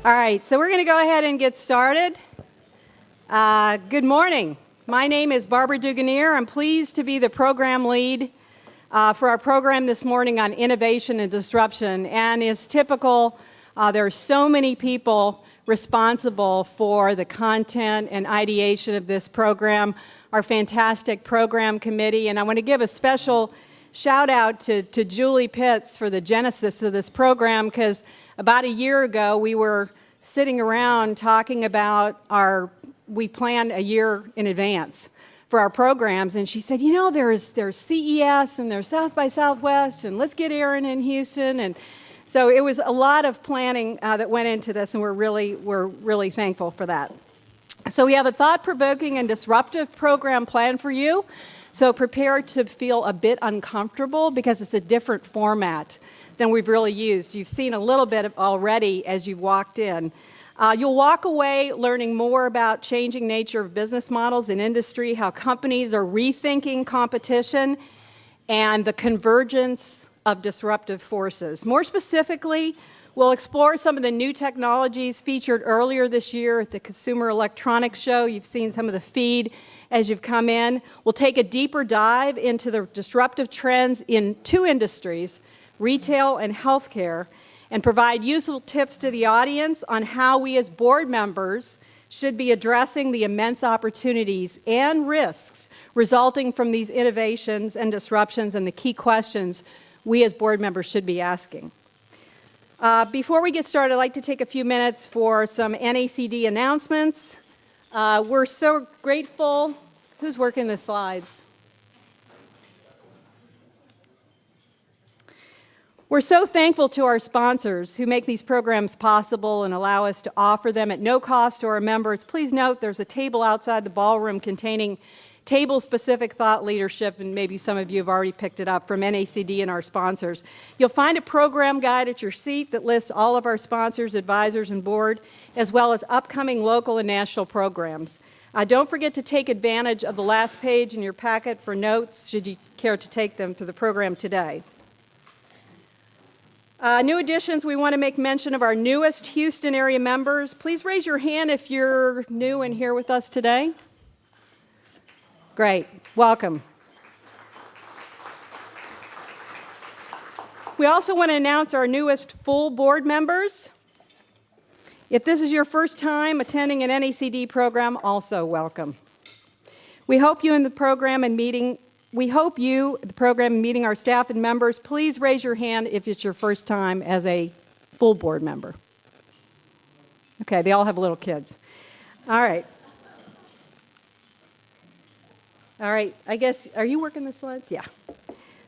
All right, so we're going to go ahead and get started. Good morning. My name is Barbara Duganier. I'm pleased to be the program lead for our program this morning on innovation and disruption. And as typical, there are so many people responsible for the content and ideation of this program, our fantastic program committee. And I want to give a special shout out to Julie Pitts for the genesis of this program, because about a year ago we were sitting around talking about we planned a year in advance for our programs, and she said, you know, there's CES and there's South by Southwest, and let's get Aaron in Houston. And so it was a lot of planning that went into this, and we're really thankful for that. So we have a thought-provoking and disruptive program planned for you. So prepare to feel a bit uncomfortable because it's a different format than we've really used. You've seen a little bit of already as you've walked in. You'll walk away learning more about changing nature of business models in industry, how companies are rethinking competition, and the convergence of disruptive forces. More specifically, we'll explore some of the new technologies featured earlier this year at the Consumer Electronics Show. You've seen some of the feed as you've come in. We'll take a deeper dive into the disruptive trends in two industries, retail and healthcare, and provide useful tips to the audience on how we as board members should be addressing the immense opportunities and risks resulting from these innovations and disruptions, and the key questions we as board members should be asking. Before we get started, I'd like to take a few minutes for some NACD announcements. We're so grateful. Who's working the slides? We're so thankful to our sponsors who make these programs possible and allow us to offer them at no cost to our members. Please note there's a table outside the ballroom containing table-specific thought leadership, and maybe some of you have already picked it up from NACD and our sponsors. You'll find a program guide at your seat that lists all of our sponsors, advisors, and board, as well as upcoming local and national programs. Don't forget to take advantage of the last page in your packet for notes, should you care to take them through the program today. New additions, we want to make mention of our newest Houston area members. Please raise your hand if you're new and here with us today. Great. Welcome. We also want to announce our newest full board members. If this is your first time attending an NACD program, also welcome. We hope you, the program and meeting our staff and members. Please raise your hand if it's your first time as a full board member. Okay, they all have little kids. All right. All right, I guess, are you working the slides? Yeah.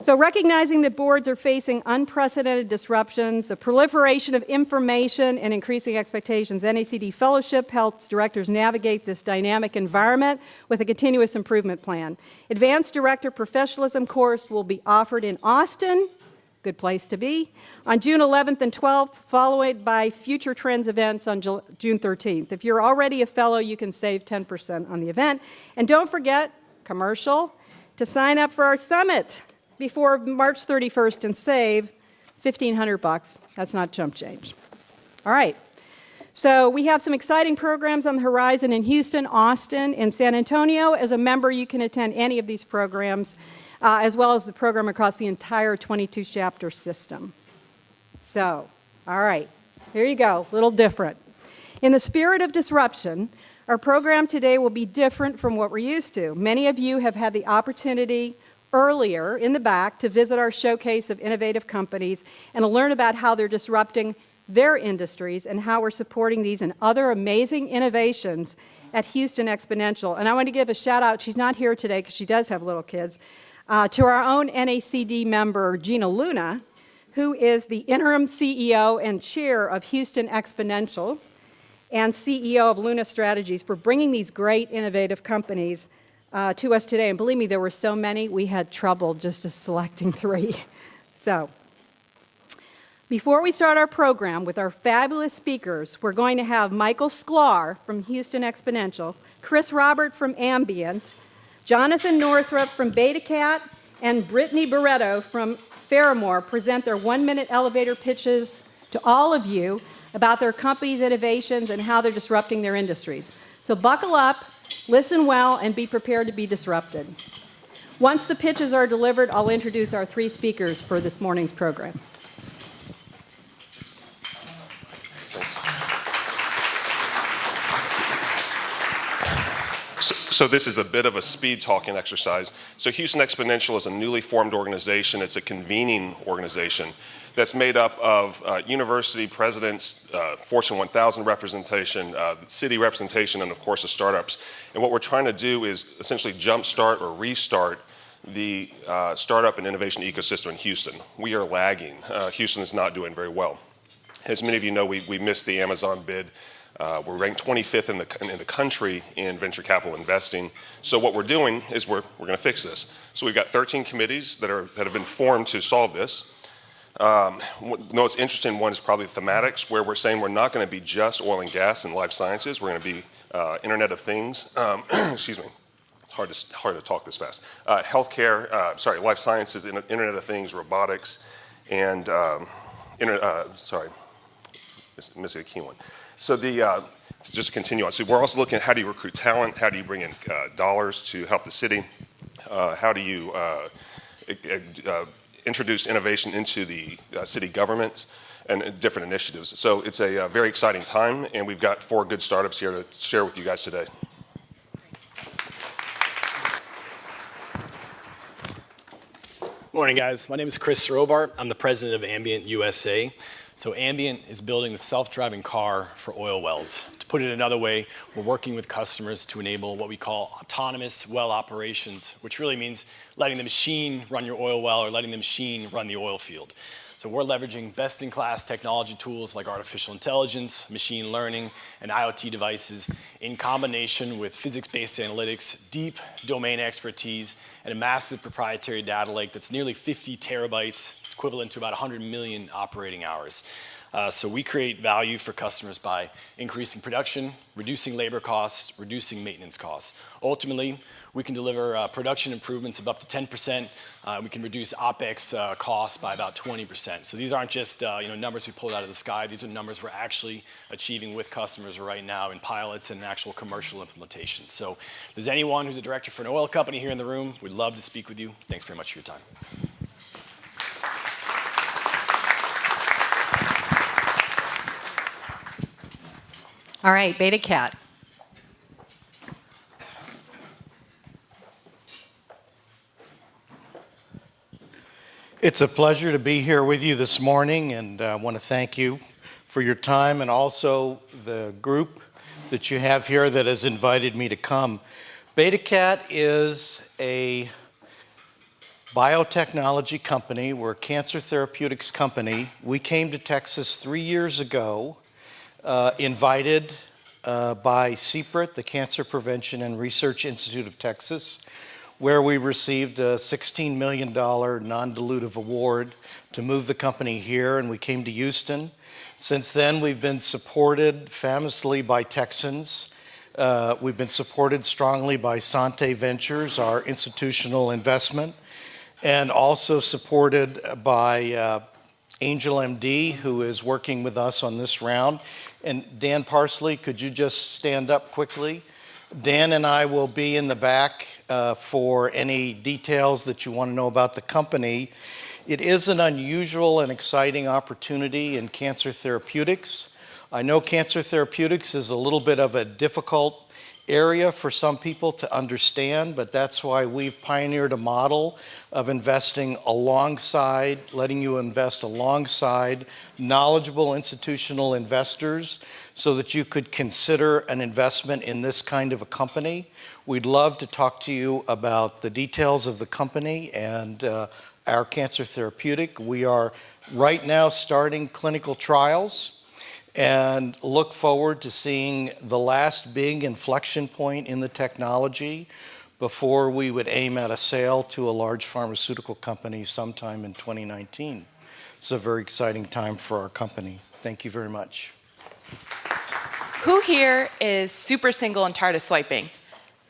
So recognizing that boards are facing unprecedented disruptions, a proliferation of information, and increasing expectations, NACD Fellowship helps directors navigate this dynamic environment with a continuous improvement plan. Advanced Director Professionalism course will be offered in Austin, good place to be, on June 11th and 12th, followed by Future Trends events on June 13th. If you're already a fellow, you can save 10% on the event. And don't forget, commercial, to sign up for our summit before March 31st and save $1,500. That's not chump change. All right. So we have some exciting programs on the horizon in Houston, Austin, and San Antonio. As a member, you can attend any of these programs, as well as the program across the entire 22-chapter system. So, all right, here you go, a little different. In the spirit of disruption, our program today will be different from what we're used to. Many of you have had the opportunity earlier in the back to visit our showcase of innovative companies and to learn about how they're disrupting their industries and how we're supporting these and other amazing innovations at Houston Exponential. And I want to give a shout out, she's not here today because she does have little kids, to our own NACD member, Gina Luna, who is the interim CEO and chair of Houston Exponential and CEO of Luna Strategies, for bringing these great innovative companies to us today. And believe me, there were so many, we had trouble just selecting 3. So, before we start our program with our fabulous speakers, we're going to have Michael Sklar from Houston Exponential, Chris Robert from Ambient, Jonathan Northrup from BetaCat, and Brittany Barretto from Fairmore present their 1-minute elevator pitches to all of you about their company's innovations and how they're disrupting their industries. So buckle up, listen well, and be prepared to be disrupted. Once the pitches are delivered, I'll introduce our 3 speakers for this morning's program. So this is a bit of a speed talking exercise. So Houston Exponential is a newly formed organization. It's a convening organization that's made up of university presidents, Fortune 1000 representation, city representation, and of course the startups. And what we're trying to do is essentially jumpstart or restart the startup and innovation ecosystem in Houston. We are lagging. Houston is not doing very well. As many of you know, we missed the Amazon bid. We're ranked 25th in the country in venture capital investing. So what we're doing is we're going to fix this. So we've got 13 committees that have been formed to solve this. The most interesting one is probably thematics, where we're saying we're not going to be just oil and gas and life sciences. We're going to be Internet of Things. Excuse me. It's hard to talk this fast. Healthcare, life sciences, Internet of Things, robotics, and missing a key one. So just to continue on. So we're also looking at how do you recruit talent, how do you bring in dollars to help the city, how do you introduce innovation into the city government, and different initiatives. So it's a very exciting time, and we've got 4 good startups here to share with you guys today. Morning, guys. My name is Chris Robart. I'm the president of Ambient USA. So Ambient is building the self-driving car for oil wells. To put it another way, we're working with customers to enable what we call autonomous well operations, which really means letting the machine run your oil well or letting the machine run the oil field. So we're leveraging best-in-class technology tools like artificial intelligence, machine learning, and IoT devices in combination with physics-based analytics, deep domain expertise, and a massive proprietary data lake that's nearly 50 terabytes, equivalent to about 100 million operating hours. So we create value for customers by increasing production, reducing labor costs, reducing maintenance costs. Ultimately, we can deliver production improvements of up to 10%. We can reduce OpEx costs by about 20%. So these aren't just numbers we pulled out of the sky. These are numbers we're actually achieving with customers right now in pilots and actual commercial implementations. So if there's anyone who's a director for an oil company here in the room, we'd love to speak with you. Thanks very much for your time. All right, Beta Cat. It's a pleasure to be here with you this morning, and I want to thank you for your time and also the group that you have here that has invited me to come. Beta Cat is a biotechnology company. We're a cancer therapeutics company. We came to Texas 3 years ago, invited by CPRIT, the Cancer Prevention and Research Institute of Texas, where we received a $16 million non-dilutive award to move the company here, and we came to Houston. Since then, we've been supported famously by Texans. We've been supported strongly by Sante Ventures, our institutional investment, and also supported by Angel MD, who is working with us on this round. And Dan Parsley, could you just stand up quickly? Dan and I will be in the back for any details that you want to know about the company. It is an unusual and exciting opportunity in cancer therapeutics. I know cancer therapeutics is a little bit of a difficult area for some people to understand, but that's why we've pioneered a model of investing alongside, letting you invest alongside knowledgeable institutional investors so that you could consider an investment in this kind of a company. We'd love to talk to you about the details of the company and our cancer therapeutic. We are right now starting clinical trials and look forward to seeing the last big inflection point in the technology before we would aim at a sale to a large pharmaceutical company sometime in 2019. It's a very exciting time for our company. Thank you very much. Who here is super single and tired of swiping?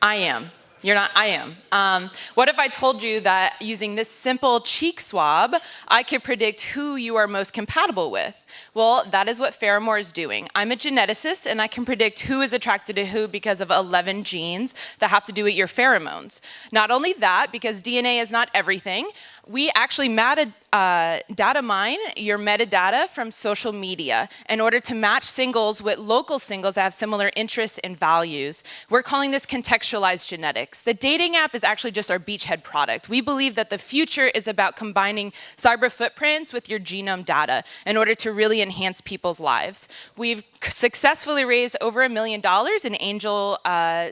I am. You're not, I am. What if I told you that using this simple cheek swab, I could predict who you are most compatible with? Well, that is what Pheromore is doing. I'm a geneticist, and I can predict who is attracted to who because of 11 genes that have to do with your pheromones. Not only that, because DNA is not everything, we actually data mine your metadata from social media in order to match singles with local singles that have similar interests and values. We're calling this contextualized genetics. The dating app is actually just our beachhead product. We believe that the future is about combining cyber footprints with your genome data in order to really enhance people's lives. We've successfully raised over $1 million in angel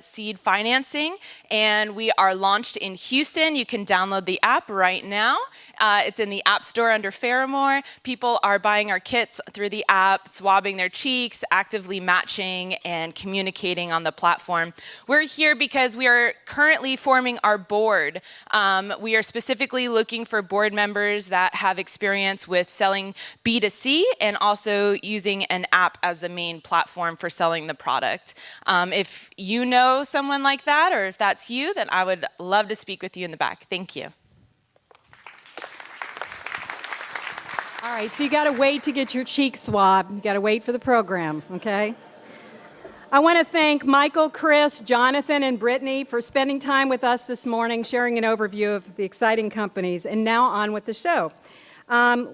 seed financing, and we are launched in Houston. You can download the app right now. It's in the App Store under Pheromore. People are buying our kits through the app, swabbing their cheeks, actively matching and communicating on the platform. We're here because we are currently forming our board. We are specifically looking for board members that have experience with selling B2C and also using an app as the main platform for selling the product. If you know someone like that, or if that's you, then I would love to speak with you in the back. Thank you. All right, so you got to wait to get your cheek swab. You got to wait for the program, okay? I want to thank Michael, Chris, Jonathan, and Brittany for spending time with us this morning, sharing an overview of the exciting companies. And now on with the show.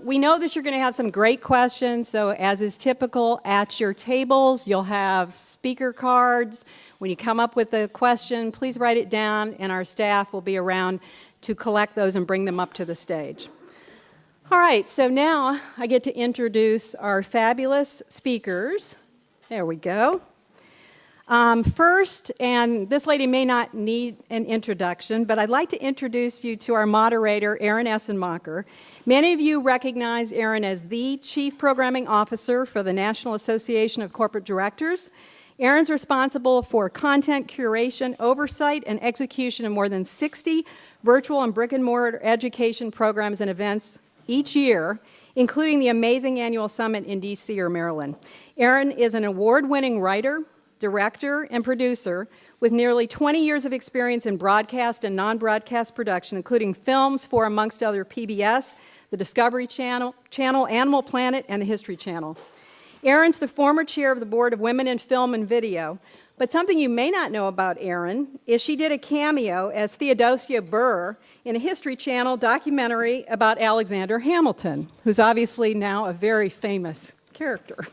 We know that you're going to have some great questions, so as is typical, at your tables, you'll have speaker cards. When you come up with a question, please write it down, and our staff will be around to collect those and bring them up to the stage. All right, so now I get to introduce our fabulous speakers. There we go. First, and this lady may not need an introduction, but I'd like to introduce you to our moderator, Aaron Essenmacher. Many of you recognize Aaron as the Chief Programming Officer for the National Association of Corporate Directors. Aaron's responsible for content curation, oversight, and execution of more than 60 virtual and brick-and-mortar education programs and events each year, including the amazing annual summit in DC or Maryland. Aaron is an award-winning writer, director, and producer with nearly 20 years of experience in broadcast and non-broadcast production, including films for, amongst other, PBS, the Discovery Channel, Animal Planet, and the History Channel. Aaron's the former chair of the board of Women in Film and Video, but something you may not know about Erin is she did a cameo as Theodosia Burr in a History Channel documentary about Alexander Hamilton, who's obviously now a very famous character.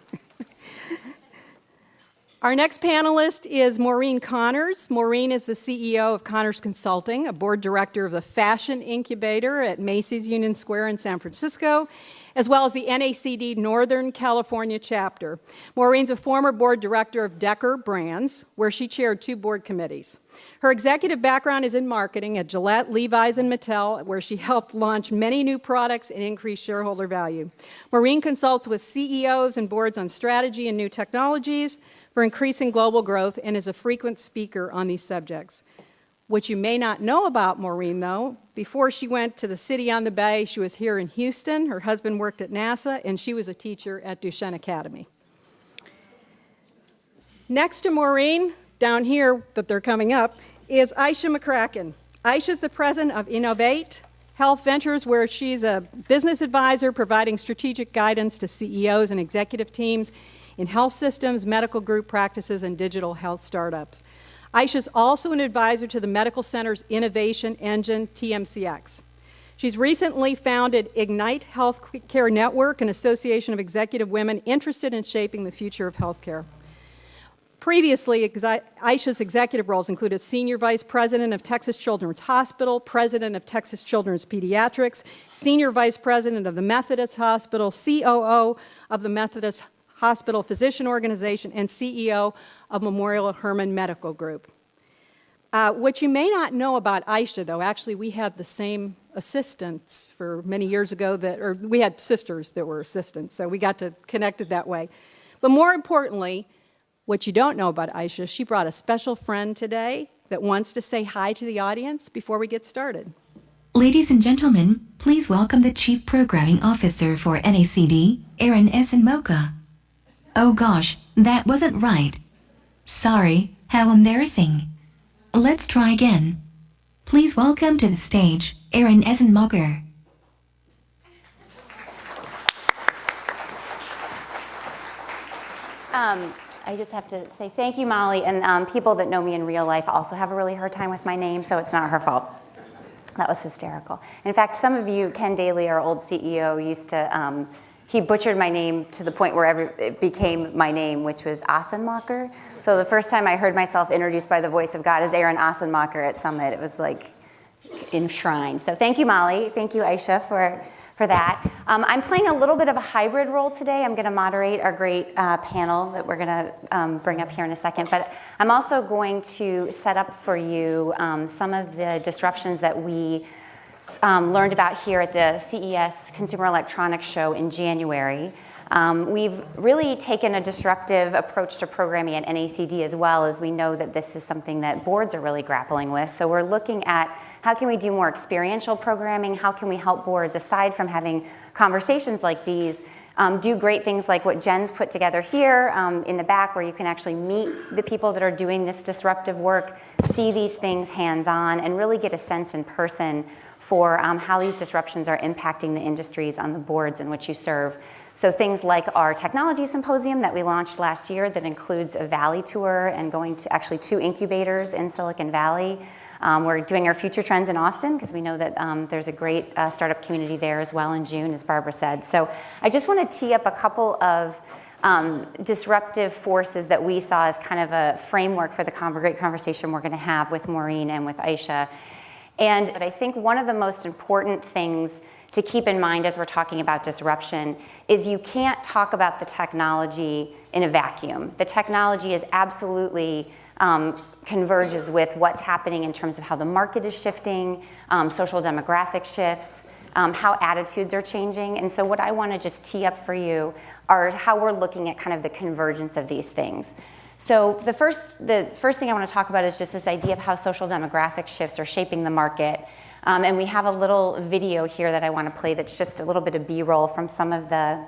Our next panelist is Maureen Connors. Maureen is the CEO of Connors Consulting, a board director of the Fashion Incubator at Macy's Union Square in San Francisco, as well as the NACD Northern California chapter. Maureen's a former board director of Decker Brands, where she chaired 2 board committees. Her executive background is in marketing at Gillette, Levi's, and Mattel, where she helped launch many new products and increase shareholder value. Maureen consults with CEOs and boards on strategy and new technologies for increasing global growth and is a frequent speaker on these subjects. What you may not know about Maureen, though, before she went to the city on the Bay, she was here in Houston. Her husband worked at NASA, and she was a teacher at Duchesne Academy. Next to Maureen, down here, but they're coming up, is Aisha McCracken. Aisha's the president of Innovate Health Ventures, where she's a business advisor providing strategic guidance to CEOs and executive teams in health systems, medical group practices, and digital health startups. Aisha's also an advisor to the Medical Center's innovation engine, TMCX. She's recently founded Ignite Healthcare Network, an association of executive women interested in shaping the future of healthcare. Previously, Aisha's executive roles included Senior Vice President of Texas Children's Hospital, President of Texas Children's Pediatrics, Senior Vice President of the Methodist Hospital, COO of the Methodist Hospital Physician Organization, and CEO of Memorial Hermann Medical Group. What you may not know about Aisha, though, actually we had the same assistants for many years ago, or we had sisters that were assistants, so we got to connect it that way. But more importantly, what you don't know about Aisha, she brought a special friend today that wants to say hi to the audience before we get started. Ladies and gentlemen, please welcome the Chief Programming Officer for NACD, Aaron Essenmacher. Oh gosh, that wasn't right. Sorry, how embarrassing. Let's try again. Please welcome to the stage, Aaron Essenmacher. I just have to say thank you, Molly, and people that know me in real life also have a really hard time with my name, so it's not her fault. That was hysterical. In fact, some of you, Ken Daly, our old CEO, used to, he butchered my name to the point where it became my name, which was Assenmacher. So the first time I heard myself introduced by the voice of God as Aaron Assenmacher at Summit, it was like enshrined. So thank you, Molly. Thank you, Aisha, for that. I'm playing a little bit of a hybrid role today. I'm going to moderate our great panel that we're going to bring up here in a second. But I'm also going to set up for you some of the disruptions that we learned about here at the CES Consumer Electronics Show in January. We've really taken a disruptive approach to programming at NACD as well, as we know that this is something that boards are really grappling with. So we're looking at how can we do more experiential programming? How can we help boards, aside from having conversations like these, do great things like what Jen's put together here in the back, where you can actually meet the people that are doing this disruptive work, see these things hands-on, and really get a sense in person for how these disruptions are impacting the industries on the boards in which you serve. So things like our technology symposium that we launched last year that includes a Valley tour and going to actually 2 incubators in Silicon Valley. We're doing our Future Trends in Austin because we know that there's a great startup community there as well in June, as Barbara said. So I just want to tee up a couple of disruptive forces that we saw as kind of a framework for the great conversation we're going to have with Maureen and with Aisha. And I think one of the most important things to keep in mind as we're talking about disruption is you can't talk about the technology in a vacuum. The technology is absolutely converges with what's happening in terms of how the market is shifting, social demographic shifts, how attitudes are changing. And so what I want to just tee up for you are how we're looking at kind of the convergence of these things. So the first thing I want to talk about is just this idea of how social demographic shifts are shaping the market. And we have a little video here that I want to play that's just a little bit of B-roll from some of the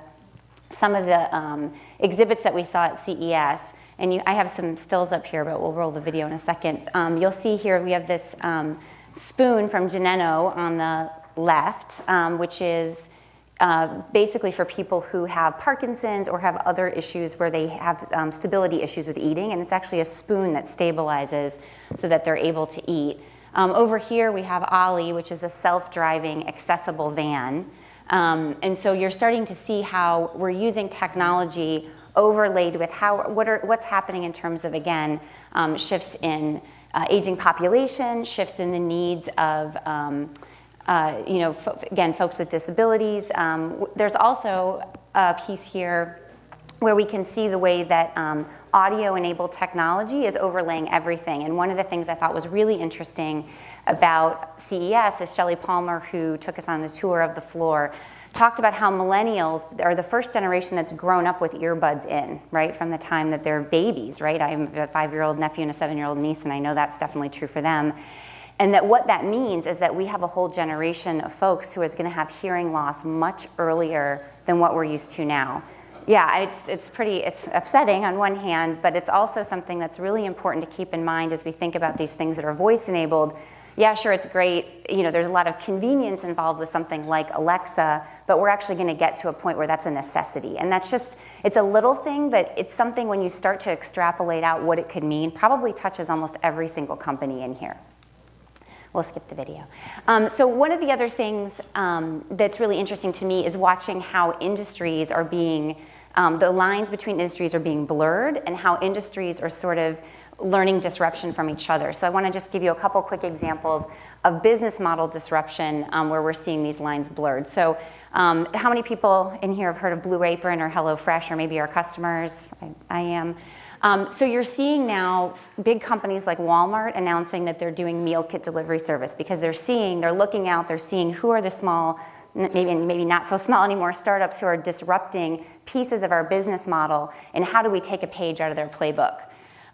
exhibits that we saw at CES. And I have some stills up here, but we'll roll the video in a second. You'll see here we have this spoon from Geneno on the left, which is basically for people who have Parkinson's or have other issues where they have stability issues with eating. And it's actually a spoon that stabilizes so that they're able to eat. Over here we have Ollie, which is a self-driving accessible van. And so you're starting to see how we're using technology overlaid with what's happening in terms of, again, shifts in aging population, shifts in the needs of, again, folks with disabilities. There's also a piece here where we can see the way that audio-enabled technology is overlaying everything. And one of the things I thought was really interesting about CES is Shelley Palmer, who took us on the tour of the floor, talked about how millennials are the first generation that's grown up with earbuds in, right, from the time that they're babies, right? I have a 5-year-old nephew and a 7-year-old niece, and I know that's definitely true for them. And that what that means is that we have a whole generation of folks who is going to have hearing loss much earlier than what we're used to now. Yeah, it's upsetting on one hand, but it's also something that's really important to keep in mind as we think about these things that are voice-enabled. Yeah, sure, it's great. There's a lot of convenience involved with something like Alexa, but we're actually going to get to a point where that's a necessity. And that's just, it's a little thing, but it's something when you start to extrapolate out what it could mean, probably touches almost every single company in here. We'll skip the video. So one of the other things that's really interesting to me is watching how industries are being, the lines between industries are being blurred and how industries are sort of learning disruption from each other. So I want to just give you a couple quick examples of business model disruption where we're seeing these lines blurred. So how many people in here have heard of Blue Apron or HelloFresh or maybe our customers? I am. So you're seeing now big companies like Walmart announcing that they're doing meal kit delivery service because they're looking out, they're seeing who are the small, maybe not so small anymore, startups who are disrupting pieces of our business model and how do we take a page out of their playbook.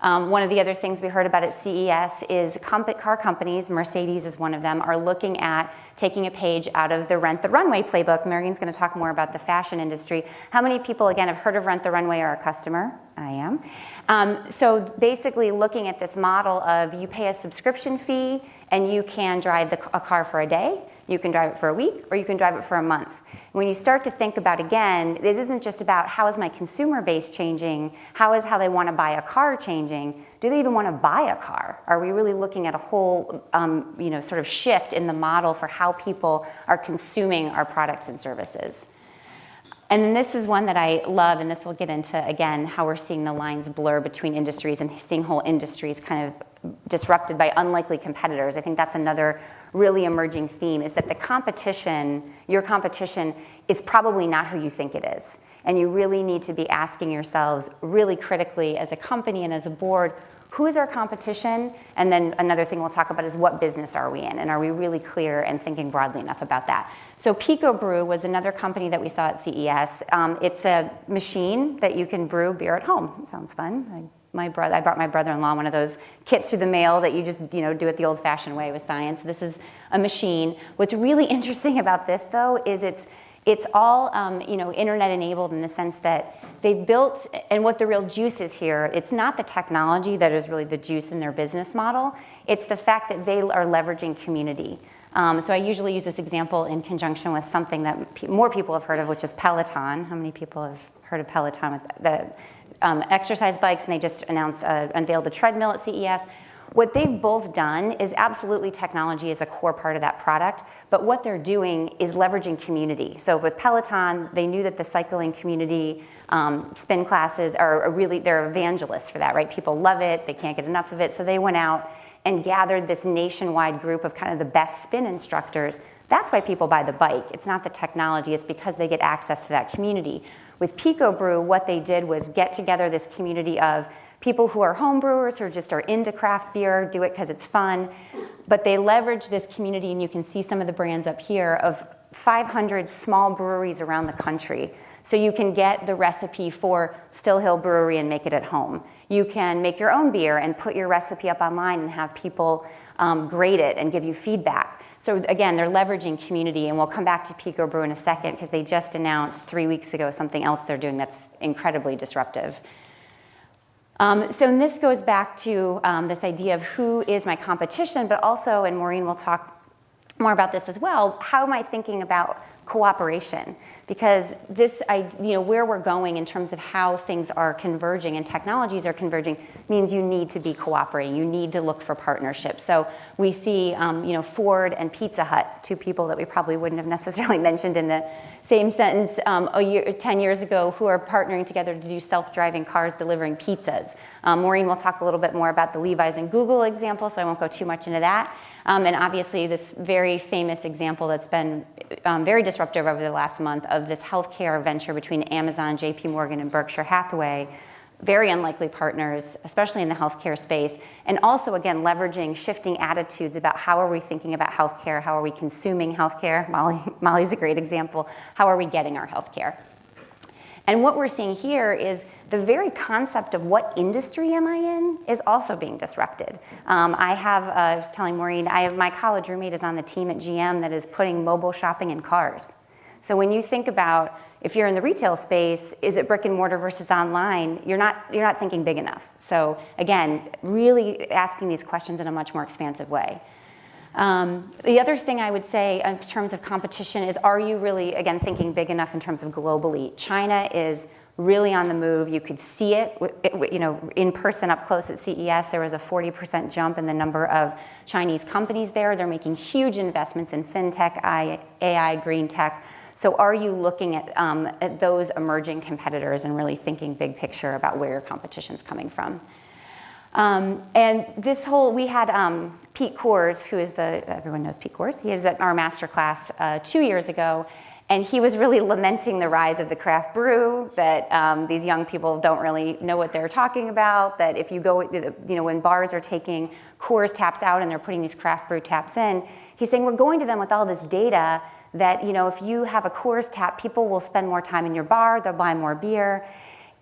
One of the other things we heard about at CES is car companies, Mercedes is one of them, are looking at taking a page out of the Rent the Runway playbook. Marian's going to talk more about the fashion industry. How many people, again, have heard of Rent the Runway or are a customer? I am. So basically looking at this model of you pay a subscription fee and you can drive a car for a day, you can drive it for a week, or you can drive it for a month. When you start to think about, again, this isn't just about how is my consumer base changing, how is how they want to buy a car changing, do they even want to buy a car? Are we really looking at a whole sort of shift in the model for how people are consuming our products and services? And then this is one that I love, and this will get into, again, how we're seeing the lines blur between industries and seeing whole industries kind of disrupted by unlikely competitors. I think that's another really emerging theme, is that the competition, your competition, is probably not who you think it is. And you really need to be asking yourselves really critically as a company and as a board, who is our competition? And then another thing we'll talk about is what business are we in? And are we really clear and thinking broadly enough about that? So Pico Brew was another company that we saw at CES. It's a machine that you can brew beer at home. It sounds fun. I brought my brother-in-law one of those kits through the mail that you just do it the old-fashioned way with science. This is a machine. What's really interesting about this, though, is it's all internet-enabled in the sense that they've built, and what the real juice is here, it's not the technology that is really the juice in their business model. It's the fact that they are leveraging community. So I usually use this example in conjunction with something that more people have heard of, which is Peloton. How many people have heard of Peloton? With the exercise bikes, and they just unveiled a treadmill at CES. What they've both done is absolutely technology is a core part of that product, but what they're doing is leveraging community. So with Peloton, they knew that the cycling community, spin classes they're evangelists for that, right? People love it, they can't get enough of it, so they went out and gathered this nationwide group of kind of the best spin instructors. That's why people buy the bike. It's not the technology, it's because they get access to that community. With Pico Brew, what they did was get together this community of people who are home brewers or just are into craft beer, do it because it's fun, but they leverage this community, and you can see some of the brands up here, of 500 small breweries around the country. So you can get the recipe for Still Hill Brewery and make it at home. You can make your own beer and put your recipe up online and have people grade it and give you feedback. So again, they're leveraging community, and we'll come back to Pico Brew in a second because they just announced 3 weeks ago something else they're doing that's incredibly disruptive. So this goes back to this idea of who is my competition, but also, and Maureen will talk more about this as well, how am I thinking about cooperation? Because this, where we're going in terms of how things are converging and technologies are converging means you need to be cooperating. You need to look for partnerships. So we see, Ford and Pizza Hut, two people that we probably wouldn't have necessarily mentioned in the same sentence 10 years ago, who are partnering together to do self-driving cars delivering pizzas. Maureen will talk a little bit more about the Levi's and Google example, so I won't go too much into that. And obviously this very famous example that's been very disruptive over the last month of this healthcare venture between Amazon, JP Morgan, and Berkshire Hathaway. Very unlikely partners, especially in the healthcare space. And also, again, leveraging shifting attitudes about how are we thinking about healthcare, how are we consuming healthcare. Molly's a great example. How are we getting our healthcare? And what we're seeing here is the very concept of what industry am I in is also being disrupted. I was telling Maureen, my college roommate is on the team at GM that is putting mobile shopping in cars. So when you think about, if you're in the retail space, is it brick and mortar versus online? You're not thinking big enough. So again, really asking these questions in a much more expansive way. The other thing I would say in terms of competition is, are you really, again, thinking big enough in terms of globally? China is really on the move. You could see it, in person up close at CES. There was a 40% jump in the number of Chinese companies there. They're making huge investments in fintech, AI, green tech. So are you looking at those emerging competitors and really thinking big picture about where your competition's coming from? And we had Pete Kors, who is everyone knows Pete Kors. He was at our master class 2 years ago, and he was really lamenting the rise of the craft brew, that these young people don't really know what they're talking about, that if you go, when bars are taking Coors taps out and they're putting these craft brew taps in, he's saying we're going to them with all this data that, if you have a Coors tap, people will spend more time in your bar, they'll buy more beer.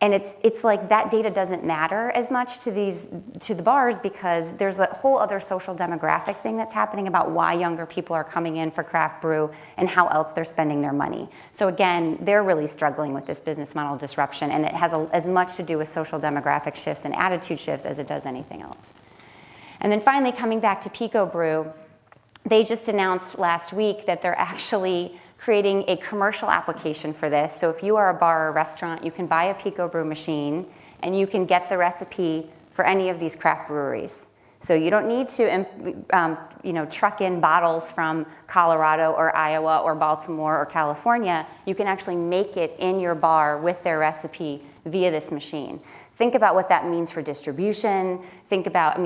And it's like that data doesn't matter as much to the bars because there's a whole other social demographic thing that's happening about why younger people are coming in for craft brew and how else they're spending their money. So again, they're really struggling with this business model disruption, and it has as much to do with social demographic shifts and attitude shifts as it does anything else. And then finally, coming back to Pico Brew, they just announced last week that they're actually creating a commercial application for this. So if you are a bar or a restaurant, you can buy a Pico Brew machine and you can get the recipe for any of these craft breweries. So you don't need to truck in bottles from Colorado or Iowa or Baltimore or California. You can actually make it in your bar with their recipe via this machine. Think about what that means for distribution. Think about,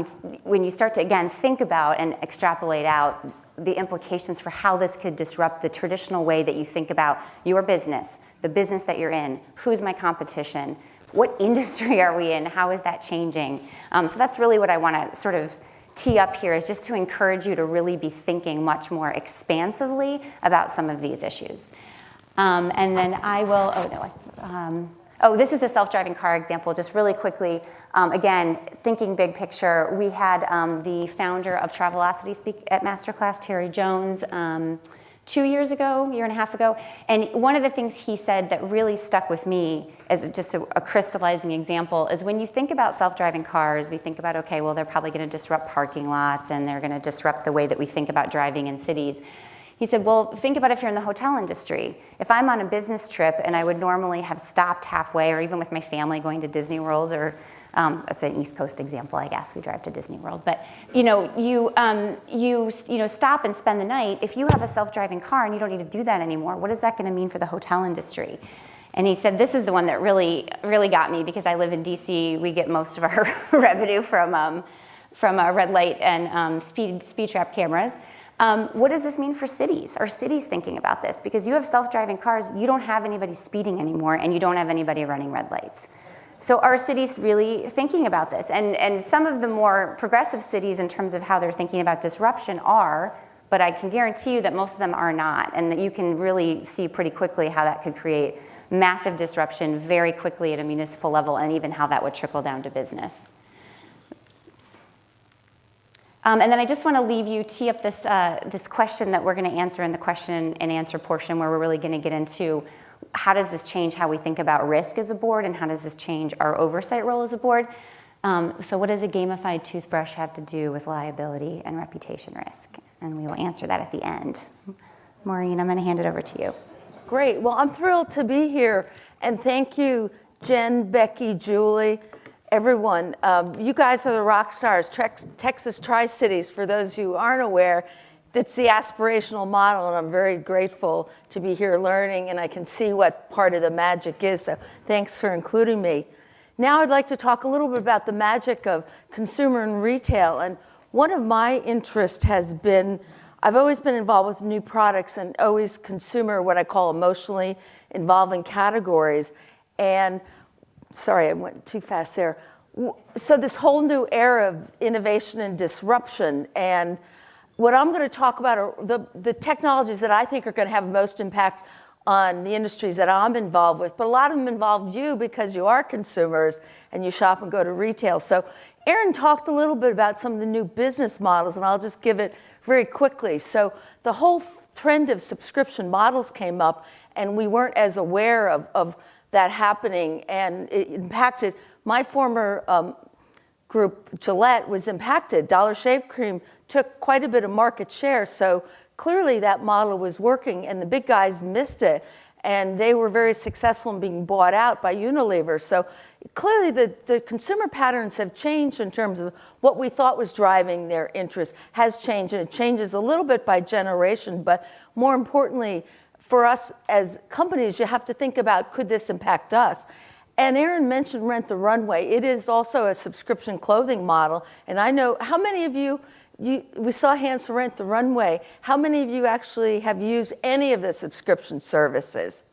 when you start to, again, think about and extrapolate out the implications for how this could disrupt the traditional way that you think about your business, the business that you're in, who's my competition, what industry are we in, how is that changing? So that's really what I want to sort of tee up here, is just to encourage you to really be thinking much more expansively about some of these issues. And then I will, this is the self-driving car example, just really quickly. Again, thinking big picture, we had the founder of Travelocity speak at Masterclass, Terry Jones, 2 years ago, year and a half ago. And one of the things he said that really stuck with me as just a crystallizing example is when you think about self-driving cars, we think about, okay, well, they're probably going to disrupt parking lots and they're going to disrupt the way that we think about driving in cities. He said, well, think about if you're in the hotel industry. If I'm on a business trip and I would normally have stopped halfway, or even with my family going to Disney World, or that's an East Coast example, I guess, we drive to Disney World. But you stop and spend the night. If you have a self-driving car and you don't need to do that anymore, what is that going to mean for the hotel industry? And he said, this is the one that really, really got me, because I live in DC. We get most of our revenue from red light and speed trap cameras. What does this mean for cities? Are cities thinking about this? Because you have self-driving cars, you don't have anybody speeding anymore, and you don't have anybody running red lights. So are cities really thinking about this? And some of the more progressive cities in terms of how they're thinking about disruption are, but I can guarantee you that most of them are not, and that you can really see pretty quickly how that could create massive disruption very quickly at a municipal level, and even how that would trickle down to business. And then I just want to tee up this question that we're going to answer in the question and answer portion, where we're really going to get into how does this change how we think about risk as a board, and how does this change our oversight role as a board? So what does a gamified toothbrush have to do with liability and reputation risk? And we will answer that at the end. Maureen, I'm going to hand it over to you. Great. Well, I'm thrilled to be here. And thank you, Jen, Becky, Julie, everyone. You guys are the rock stars. Texas TriCities, for those who aren't aware, it's the aspirational model, and I'm very grateful to be here learning, and I can see what part of the magic is, so thanks for including me. Now I'd like to talk a little bit about the magic of consumer and retail, and one of my interests has been, I've always been involved with new products and always consumer, what I call emotionally involving categories, and sorry, I went too fast there. So this whole new era of innovation and disruption, and what I'm going to talk about are the technologies that I think are going to have most impact on the industries that I'm involved with, but a lot of them involve you because you are consumers and you shop and go to retail. So Aaron talked a little bit about some of the new business models, and I'll just give it very quickly. So the whole trend of subscription models came up, and we weren't as aware of that happening, and it impacted my former group. Gillette was impacted. Dollar Shave Cream took quite a bit of market share, so clearly that model was working, and the big guys missed it, and they were very successful in being bought out by Unilever. So clearly the consumer patterns have changed in terms of what we thought was driving their interest has changed, and it changes a little bit by generation, but more importantly, for us as companies, you have to think about, could this impact us? And Aaron mentioned Rent the Runway. It is also a subscription clothing model, and I know, how many of you, we saw hands for Rent the Runway. How many of you actually have used any of the subscription services?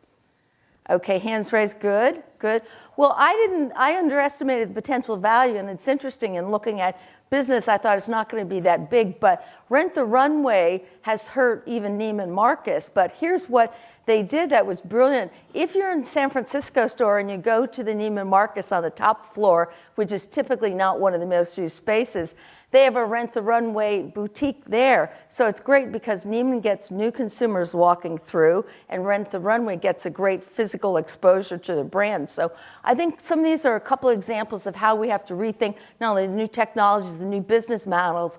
Okay, hands raised, good, good. Well, I underestimated the potential value, and it's interesting in looking at business, I thought it's not going to be that big, but Rent the Runway has hurt even Neiman Marcus. But here's what they did that was brilliant. If you're in San Francisco store and you go to the Neiman Marcus on the top floor, which is typically not one of the most used spaces, they have a Rent the Runway boutique there. So it's great because Neiman gets new consumers walking through, and Rent the Runway gets a great physical exposure to the brand. So I think some of these are a couple of examples of how we have to rethink not only the new technologies, the new business models,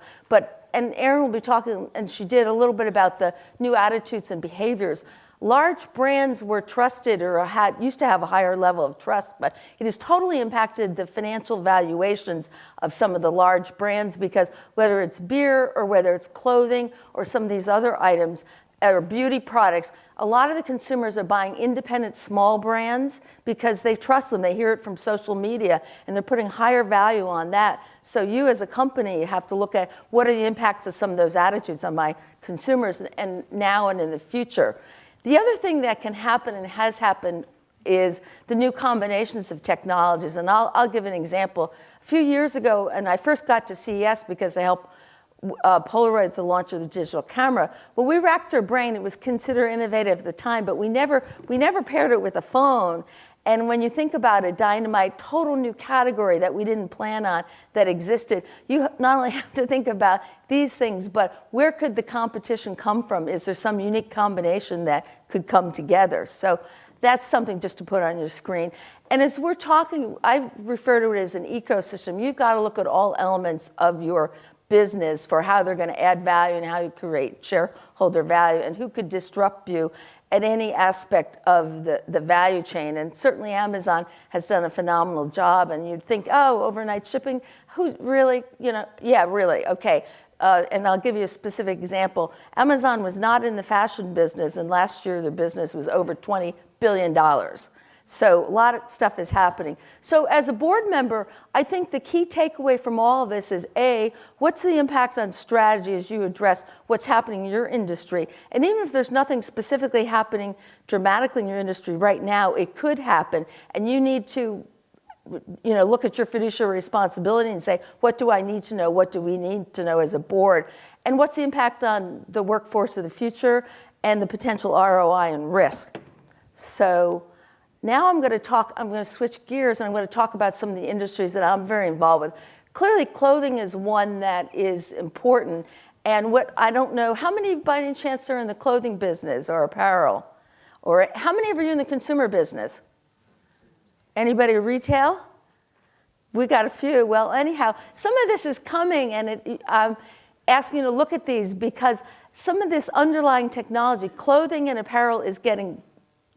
and Erin will be talking, and she did a little bit about the new attitudes and behaviors. Large brands were trusted or used to have a higher level of trust, but it has totally impacted the financial valuations of some of the large brands because whether it's beer or whether it's clothing or some of these other items or beauty products, a lot of the consumers are buying independent small brands because they trust them. They hear it from social media, and they're putting higher value on that. So you as a company have to look at what are the impacts of some of those attitudes on my consumers and now and in the future. The other thing that can happen and has happened is the new combinations of technologies. And I'll give an example. A few years ago, and I first got to CES because they helped Polaroid at the launch of the digital camera. Well, we racked our brain. It was considered innovative at the time, but we never paired it with a phone. And when you think about a dynamite, total new category that we didn't plan on that existed, you not only have to think about these things, but where could the competition come from? Is there some unique combination that could come together? So that's something just to put on your screen. And as we're talking, I refer to it as an ecosystem. You've got to look at all elements of your business for how they're going to add value and how you create shareholder value and who could disrupt you at any aspect of the value chain. And certainly Amazon has done a phenomenal job. And you'd think, oh, overnight shipping, who really, yeah, really, okay. And I'll give you a specific example. Amazon was not in the fashion business, and last year their business was over $20 billion. So a lot of stuff is happening. So as a board member, I think the key takeaway from all of this is A, what's the impact on strategy as you address what's happening in your industry? And even if there's nothing specifically happening dramatically in your industry right now, it could happen. And you need to look at your fiduciary responsibility and say, what do I need to know? What do we need to know as a board? And what's the impact on the workforce of the future and the potential ROI and risk? So now I'm going to switch gears and I'm going to talk about some of the industries that I'm very involved with. Clearly, clothing is one that is important. And I don't know, how many by any chance are in the clothing business or apparel? Or how many of you in the consumer business? Anybody retail? We got a few. Well, anyhow, some of this is coming, and I'm asking you to look at these because some of this underlying technology, clothing and apparel, is getting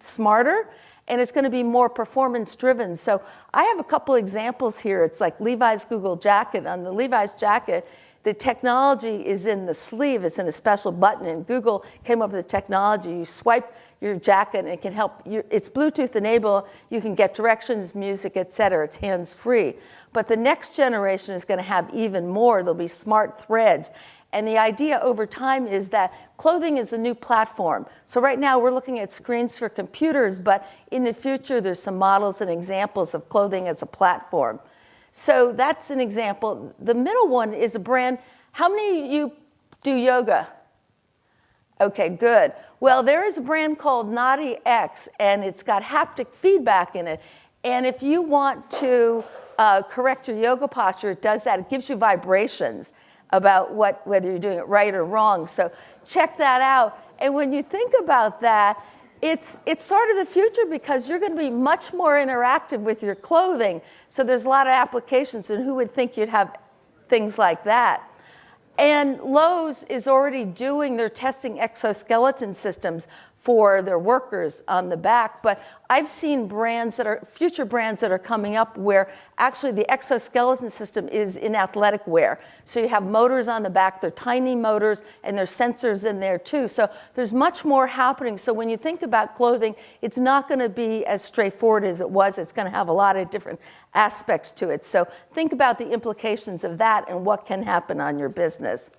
smarter, and it's going to be more performance-driven. So I have a couple examples here. It's like Levi's Google jacket. On the Levi's jacket, the technology is in the sleeve. It's in a special button, and Google came up with the technology. You swipe your jacket, and it can help you. It's Bluetooth enabled. You can get directions, music, et cetera. It's hands-free. But the next generation is going to have even more. There'll be smart threads. And the idea over time is that clothing is a new platform. So right now we're looking at screens for computers, but in the future there's some models and examples of clothing as a platform. So that's an example. The middle one is a brand. How many of you do yoga? Okay, good. Well, there is a brand called Naughty X, and it's got haptic feedback in it. And if you want to correct your yoga posture, it does that. It gives you vibrations about whether you're doing it right or wrong. So check that out. And when you think about that, it's sort of the future because you're going to be much more interactive with your clothing. So there's a lot of applications, and who would think you'd have things like that? And Lowe's is already they're testing exoskeleton systems for their workers on the back. But I've seen future brands that are coming up where actually the exoskeleton system is in athletic wear. So you have motors on the back, they're tiny motors, and there's sensors in there too. So there's much more happening. So when you think about clothing, it's not going to be as straightforward as it was. It's going to have a lot of different aspects to it. So think about the implications of that and what can happen on your business.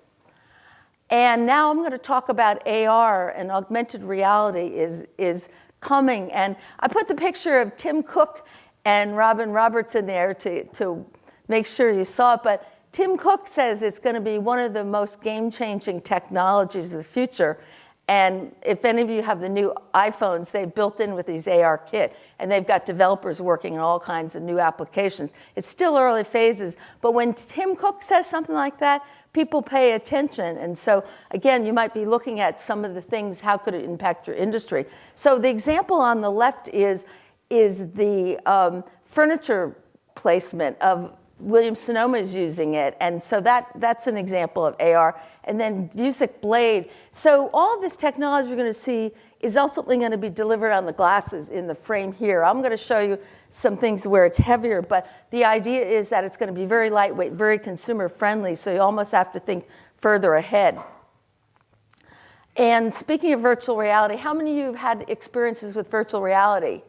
And now I'm going to talk about AR, and augmented reality is coming. And I put the picture of Tim Cook and Robin Roberts in there to make sure you saw it. But Tim Cook says it's going to be one of the most game-changing technologies of the future. And if any of you have the new iPhones, they've built in with these AR kit, and they've got developers working on all kinds of new applications. It's still early phases, but when Tim Cook says something like that, people pay attention. And so, again, you might be looking at some of the things, how could it impact your industry? So the example on the left is the furniture placement of Williams-Sonoma is using it, and so that's an example of AR. And then Vuzix Blade. So all of this technology you're going to see is ultimately going to be delivered on the glasses in the frame here. I'm going to show you some things where it's heavier, but the idea is that it's going to be very lightweight, very consumer friendly, so you almost have to think further ahead. And speaking of virtual reality, how many of you have had experiences with virtual reality?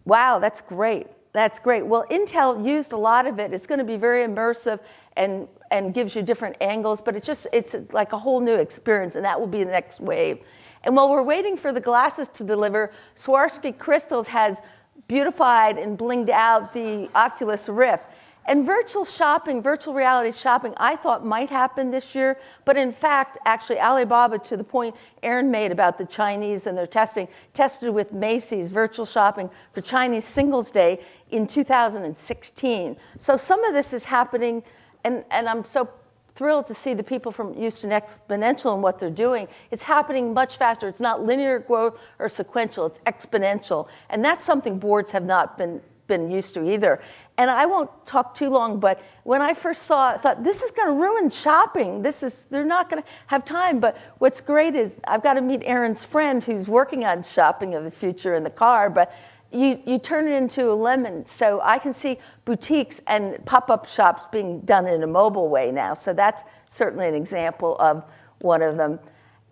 Wow, that's great. That's great. Well, Intel used a lot of it. It's going to be very immersive and gives you different angles, but it's like a whole new experience, and that will be the next wave. And while we're waiting for the glasses to deliver, Swarovski Crystals has beautified and blinged out the Oculus Rift. And virtual shopping, virtual reality shopping, I thought might happen this year, but in fact, actually Alibaba, to the point Aaron made about the Chinese and their tested with Macy's virtual shopping for Chinese Singles Day in 2016. So some of this is happening, and I'm so thrilled to see the people from Houston Exponential and what they're doing. It's happening much faster. It's not linear growth or sequential, it's exponential. And that's something boards have not been used to either. And I won't talk too long, but when I first saw it, I thought, this is going to ruin shopping. They're not going to have time. But what's great is I've got to meet Aaron's friend who's working on shopping of the future in the car, but you turn it into a lemon. So I can see boutiques and pop-up shops being done in a mobile way now. So that's certainly an example of one of them.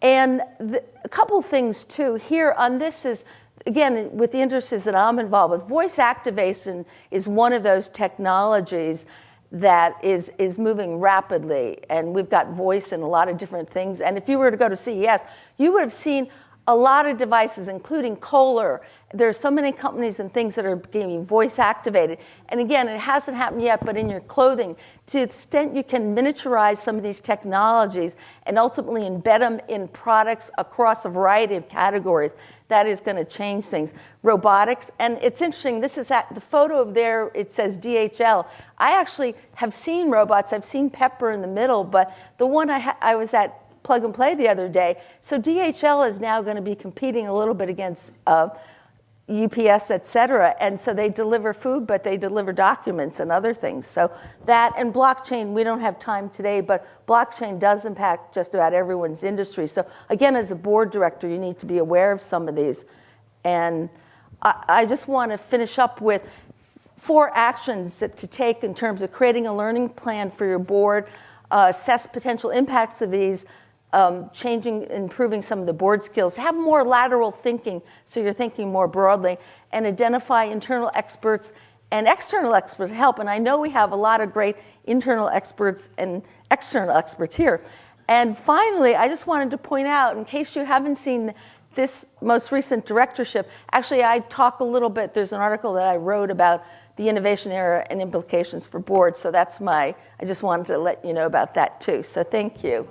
And a couple things, too. Here on this is, again, with the industries that I'm involved with, voice activation is one of those technologies that is moving rapidly. And we've got voice in a lot of different things. And if you were to go to CES, you would have seen a lot of devices, including Kohler. There's so many companies and things that are being voice activated. And again, it hasn't happened yet, but in your clothing, to the extent you can miniaturize some of these technologies and ultimately embed them in products across a variety of categories, that is going to change things. Robotics, and it's interesting, this is the photo of there, it says DHL. I actually have seen robots. I've seen Pepper in the middle, but the one I was at Plug and Play the other day. So DHL is now going to be competing a little bit against UPS, et cetera. And so they deliver food, but they deliver documents and other things. So that and blockchain, we don't have time today, but blockchain does impact just about everyone's industry. So again, as a board director, you need to be aware of some of these. And I just want to finish up with 4 actions to take in terms of creating a learning plan for your board, assess potential impacts of these, improving some of the board skills, have more lateral thinking so you're thinking more broadly, and identify internal experts and external experts to help. And I know we have a lot of great internal experts and external experts here. And finally, I just wanted to point out, in case you haven't seen this most recent directorship, actually I talk a little bit, there's an article that I wrote about the innovation era and implications for boards. So that's I just wanted to let you know about that too. So thank you.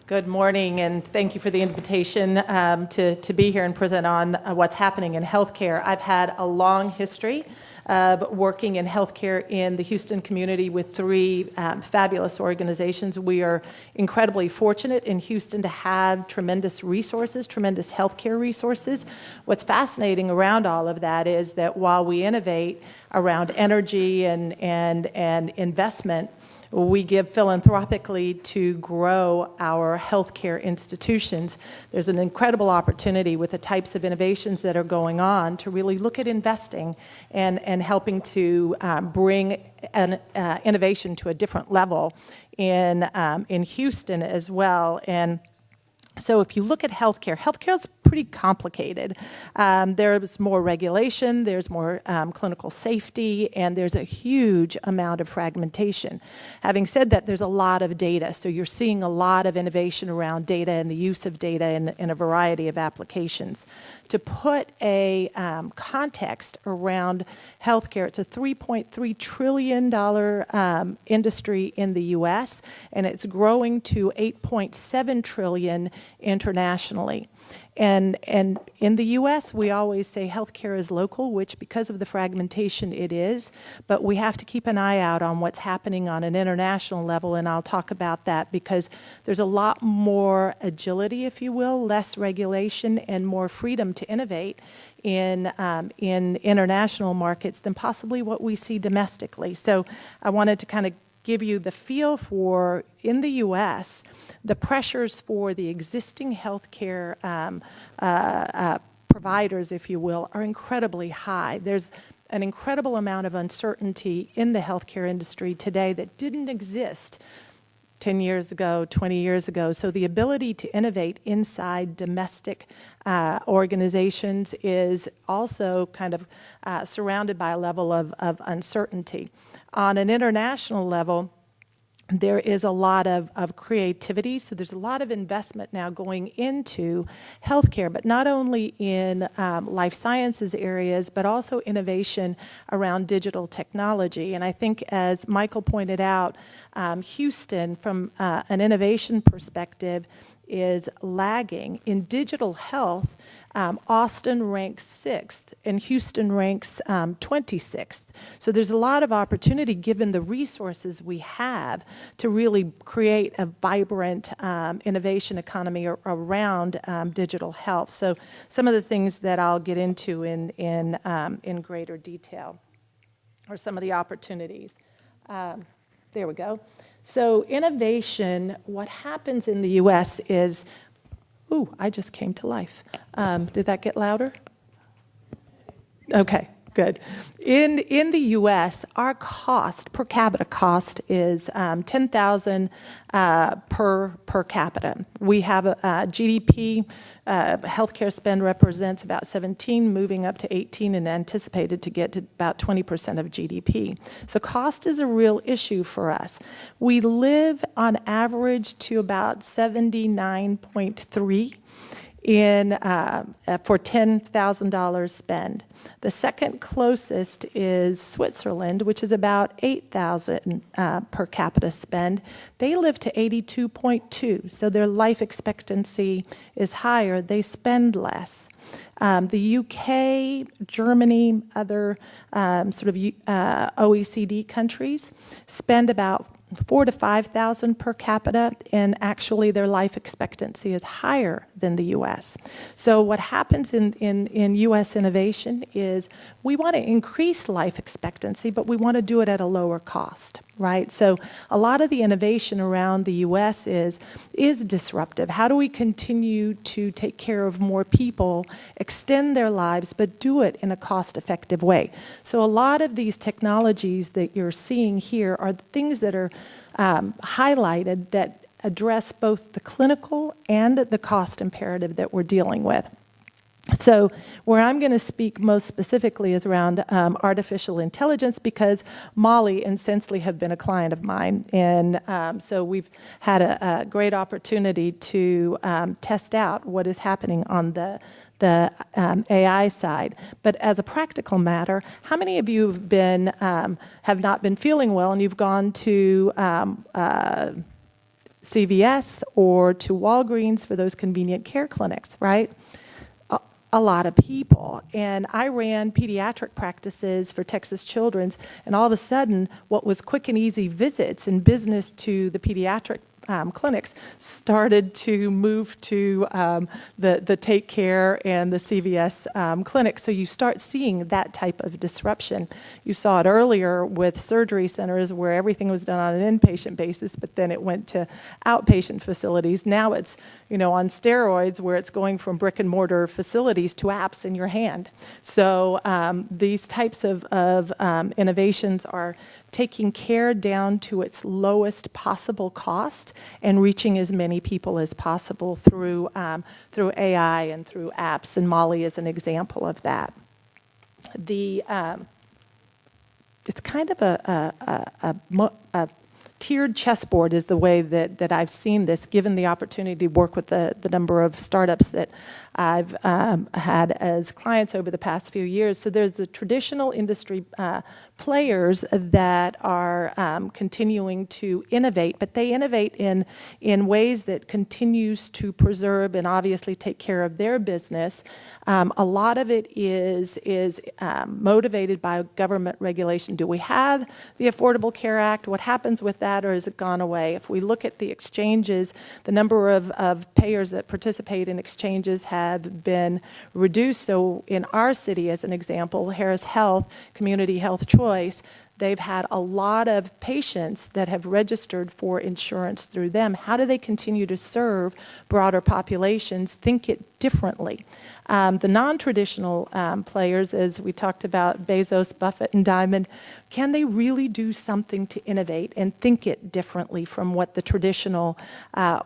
Good morning, and thank you for the invitation to be here and present on what's happening in healthcare. I've had a long history of working in healthcare in the Houston community with 3 fabulous organizations. We are incredibly fortunate in Houston to have tremendous resources, tremendous healthcare resources. What's fascinating around all of that is that while we innovate around energy and investment, we give philanthropically to grow our healthcare institutions. There's an incredible opportunity with the types of innovations that are going on to really look at investing and helping to bring an innovation to a different level in Houston as well. And So if you look at healthcare, healthcare is pretty complicated. There's more regulation, there's more clinical safety, and there's a huge amount of fragmentation. Having said that, there's a lot of data, so you're seeing a lot of innovation around data and the use of data in a variety of applications. To put a context around healthcare, it's a $3.3 trillion industry in the U.S., and it's growing to $8.7 trillion internationally. And in the U.S., we always say healthcare is local, which because of the fragmentation it is, but we have to keep an eye out on what's happening on an international level, and I'll talk about that because there's a lot more agility, if you will, less regulation, and more freedom to innovate in international markets than possibly what we see domestically. So I wanted to kind of give you the feel for, in the U.S., the pressures for the existing healthcare providers, if you will, are incredibly high. There's an incredible amount of uncertainty in the healthcare industry today that didn't exist 10 years ago, 20 years ago. So the ability to innovate inside domestic organizations is also kind of surrounded by a level of uncertainty. On an international level, there is a lot of creativity, so there's a lot of investment now going into healthcare, but not only in life sciences areas, but also innovation around digital technology. And I think, as Michael pointed out, Houston, from an innovation perspective, is lagging. In digital health, Austin ranks 6th and Houston ranks 26th. So there's a lot of opportunity given the resources we have to really create a vibrant innovation economy around digital health. So some of the things that I'll get into in greater detail are some of the opportunities. There we go. So innovation, what happens in the U.S. is, ooh, I just came to life. Did that get louder? Okay, good. In the U.S., our cost, per capita cost, is $10,000 per capita. We have a GDP, healthcare spend represents about 17, moving up to 18, and anticipated to get to about 20% of GDP. So cost is a real issue for us. We live on average to about 79.3 for $10,000 spend. The second closest is Switzerland, which is about $8,000 per capita spend. They live to 82.2, so their life expectancy is higher. They spend less. The UK, Germany, other sort of OECD countries spend about $4,000 to $5,000 per capita, and actually their life expectancy is higher than the U.S. So what happens in U.S. innovation is we want to increase life expectancy, but we want to do it at a lower cost, right? So a lot of the innovation around the U.S. is disruptive. How do we continue to take care of more people, extend their lives, but do it in a cost-effective way? So a lot of these technologies that you're seeing here are things that are highlighted that address both the clinical and the cost imperative that we're dealing with. So where I'm going to speak most specifically is around artificial intelligence, because Molly and Sensley have been a client of mine. And so we've had a great opportunity to test out what is happening on the AI side. But as a practical matter, how many of you have not been feeling well and you've gone to CVS or to Walgreens for those convenient care clinics, right? A lot of people. And I ran pediatric practices for Texas Children's, and all of a sudden, what was quick and easy visits and business to the pediatric clinics started to move to the Take Care and the CVS clinics. So you start seeing that type of disruption. You saw it earlier with surgery centers where everything was done on an inpatient basis, but then it went to outpatient facilities. Now it's, on steroids, where it's going from brick and mortar facilities to apps in your hand. So these types of innovations are taking care down to its lowest possible cost and reaching as many people as possible through AI and through apps. And Molly is an example of that. It's kind of a tiered chessboard is the way that I've seen this, given the opportunity to work with the number of startups that I've had as clients over the past few years. So there's the traditional industry players that are continuing to innovate, but they innovate in ways that continues to preserve and obviously take care of their business. A lot of it is motivated by government regulation. Do we have the Affordable Care Act? What happens with that, or has it gone away? If we look at the exchanges, the number of payers that participate in exchanges have been reduced. So in our city, as an example, Harris Health, Community Health Choice, they've had a lot of patients that have registered for insurance through them. How do they continue to serve broader populations? Think it differently. The non-traditional players, as we talked about, Bezos, Buffett, and Diamond, can they really do something to innovate and think it differently from what the traditional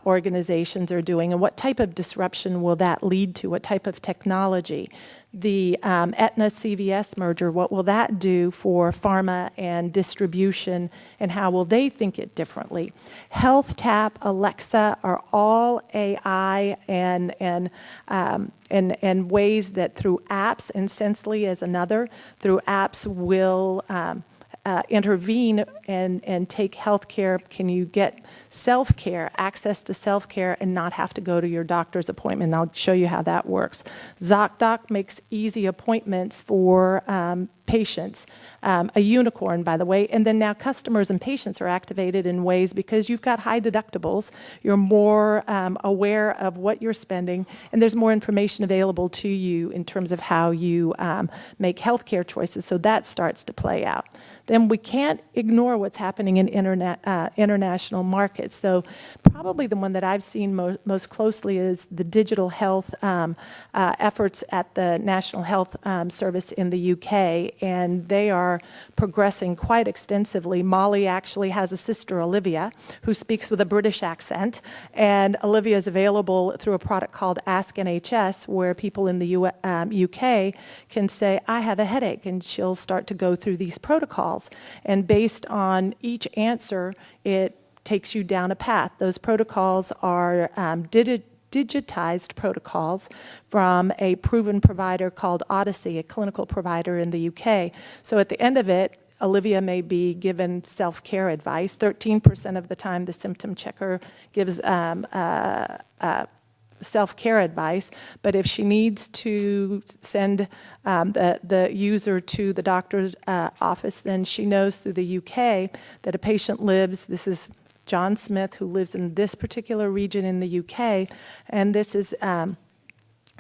organizations are doing? And what type of disruption will that lead to? What type of technology? The Aetna-CVS merger, what will that do for pharma and distribution, and how will they think it differently? HealthTap, Alexa are all AI and ways that through apps, and Sensely as another, through apps will intervene and take healthcare. Can you get self-care, access to self-care, and not have to go to your doctor's appointment? And I'll show you how that works. ZocDoc makes easy appointments for patients, a unicorn, by the way. And then now customers and patients are activated in ways because you've got high deductibles, you're more aware of what you're spending, and there's more information available to you in terms of how you make healthcare choices. So that starts to play out. Then we can't ignore what's happening in international markets. So probably the one that I've seen most closely is the digital health efforts at the National Health Service in the UK, and they are progressing quite extensively. Molly actually has a sister, Olivia, who speaks with a British accent, and Olivia is available through a product called Ask NHS, where people in the UK can say, I have a headache, and she'll start to go through these protocols. And based on each answer, it takes you down a path. Those protocols are digitized protocols from a proven provider called Odyssey, a clinical provider in the UK. So at the end of it, Olivia may be given self-care advice. 13% of the time, the symptom checker gives self-care advice, but if she needs to send the user to the doctor's office, then she knows through the UK that a patient lives, this is John Smith, who lives in this particular region in the UK, and this is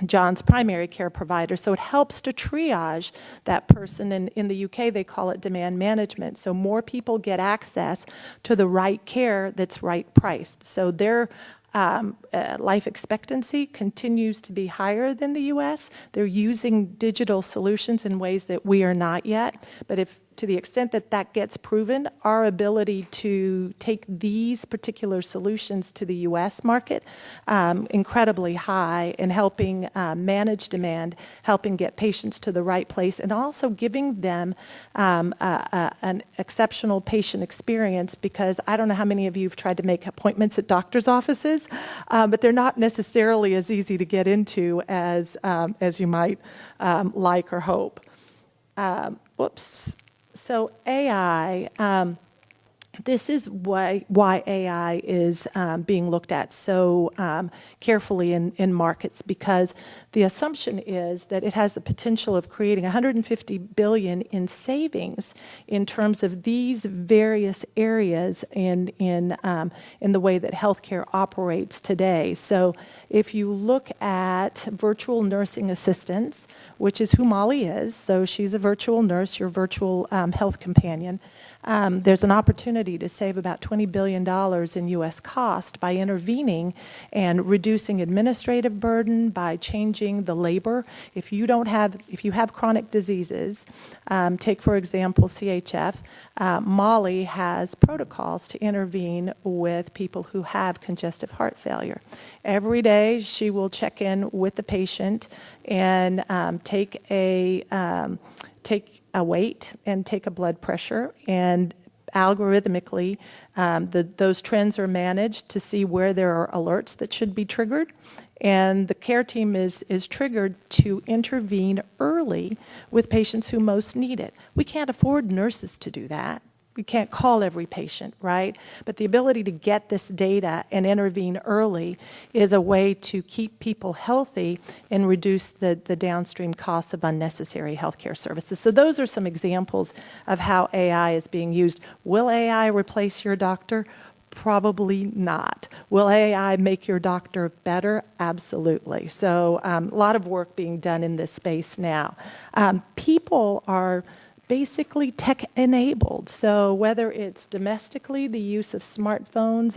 John's primary care provider. So it helps to triage that person. And in the UK, they call it demand management. So more people get access to the right care that's right priced. So their life expectancy continues to be higher than the US. They're using digital solutions in ways that we are not yet. But if to the extent that that gets proven, our ability to take these particular solutions to the US market, incredibly high in helping manage demand, helping get patients to the right place, and also giving them an exceptional patient experience, because I don't know how many of you have tried to make appointments at doctor's offices, but they're not necessarily as easy to get into as you might like or hope. Whoops. So AI, this is why AI is being looked at so carefully in markets, because the assumption is that it has the potential of creating $150 billion in savings in terms of these various areas in the way that healthcare operates today. So if you look at virtual nursing assistants, which is who Molly is, so she's a virtual nurse, your virtual health companion, there's an opportunity ability to save about $20 billion in U.S. cost by intervening and reducing administrative burden, by changing the labor. If you have chronic diseases, take for example CHF, Molly has protocols to intervene with people who have congestive heart failure. Every day she will check in with the patient and take a weight and take a blood pressure, and algorithmically those trends are managed to see where there are alerts that should be triggered, and the care team is triggered to intervene early with patients who most need it. We can't afford nurses to do that. We can't call every patient, right? But the ability to get this data and intervene early is a way to keep people healthy and reduce the downstream costs of unnecessary healthcare services. So those are some examples of how AI is being used. Will AI replace your doctor? Probably not. Will AI make your doctor better? Absolutely. So a lot of work being done in this space now. People are basically tech-enabled. So whether it's domestically, the use of smartphones,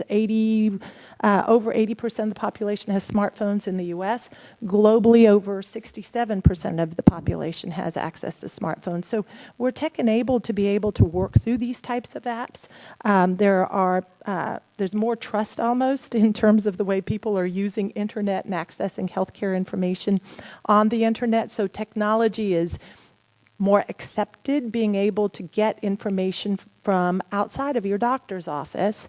over 80% of the population has smartphones in the U.S. Globally, over 67% of the population has access to smartphones. So we're tech-enabled to be able to work through these types of apps. There's more trust almost in terms of the way people are using internet and accessing healthcare information on the internet. So technology is more accepted, being able to get information from outside of your doctor's office.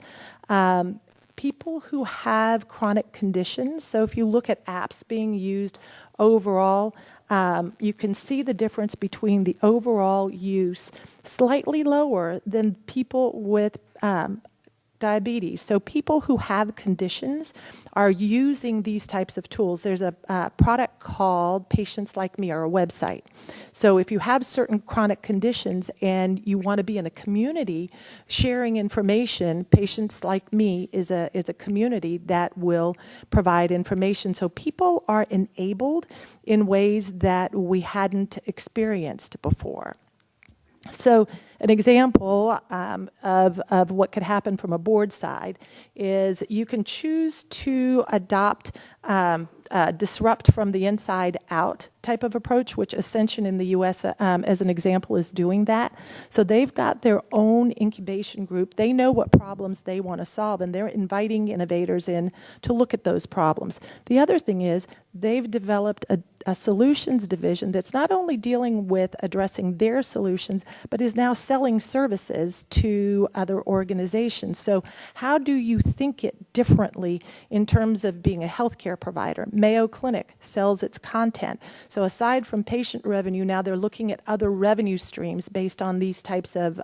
People who have chronic conditions, so if you look at apps being used overall, you can see the difference between the overall use, slightly lower than people with diabetes. So people who have conditions are using these types of tools. There's a product called Patients Like Me, or a website. So if you have certain chronic conditions and you want to be in a community sharing information, Patients Like Me is a community that will provide information. So people are enabled in ways that we hadn't experienced before. So an example of what could happen from a board side is you can choose to adopt disrupt from the inside out type of approach, which Ascension in the U.S., as an example, is doing that. So they've got their own incubation group. They know what problems they want to solve, and they're inviting innovators in to look at those problems. The other thing is they've developed a solutions division that's not only dealing with addressing their solutions, but is now selling services to other organizations. So how do you think it differently in terms of being a healthcare provider? Mayo Clinic sells its content. So aside from patient revenue, now they're looking at other revenue streams based on these types of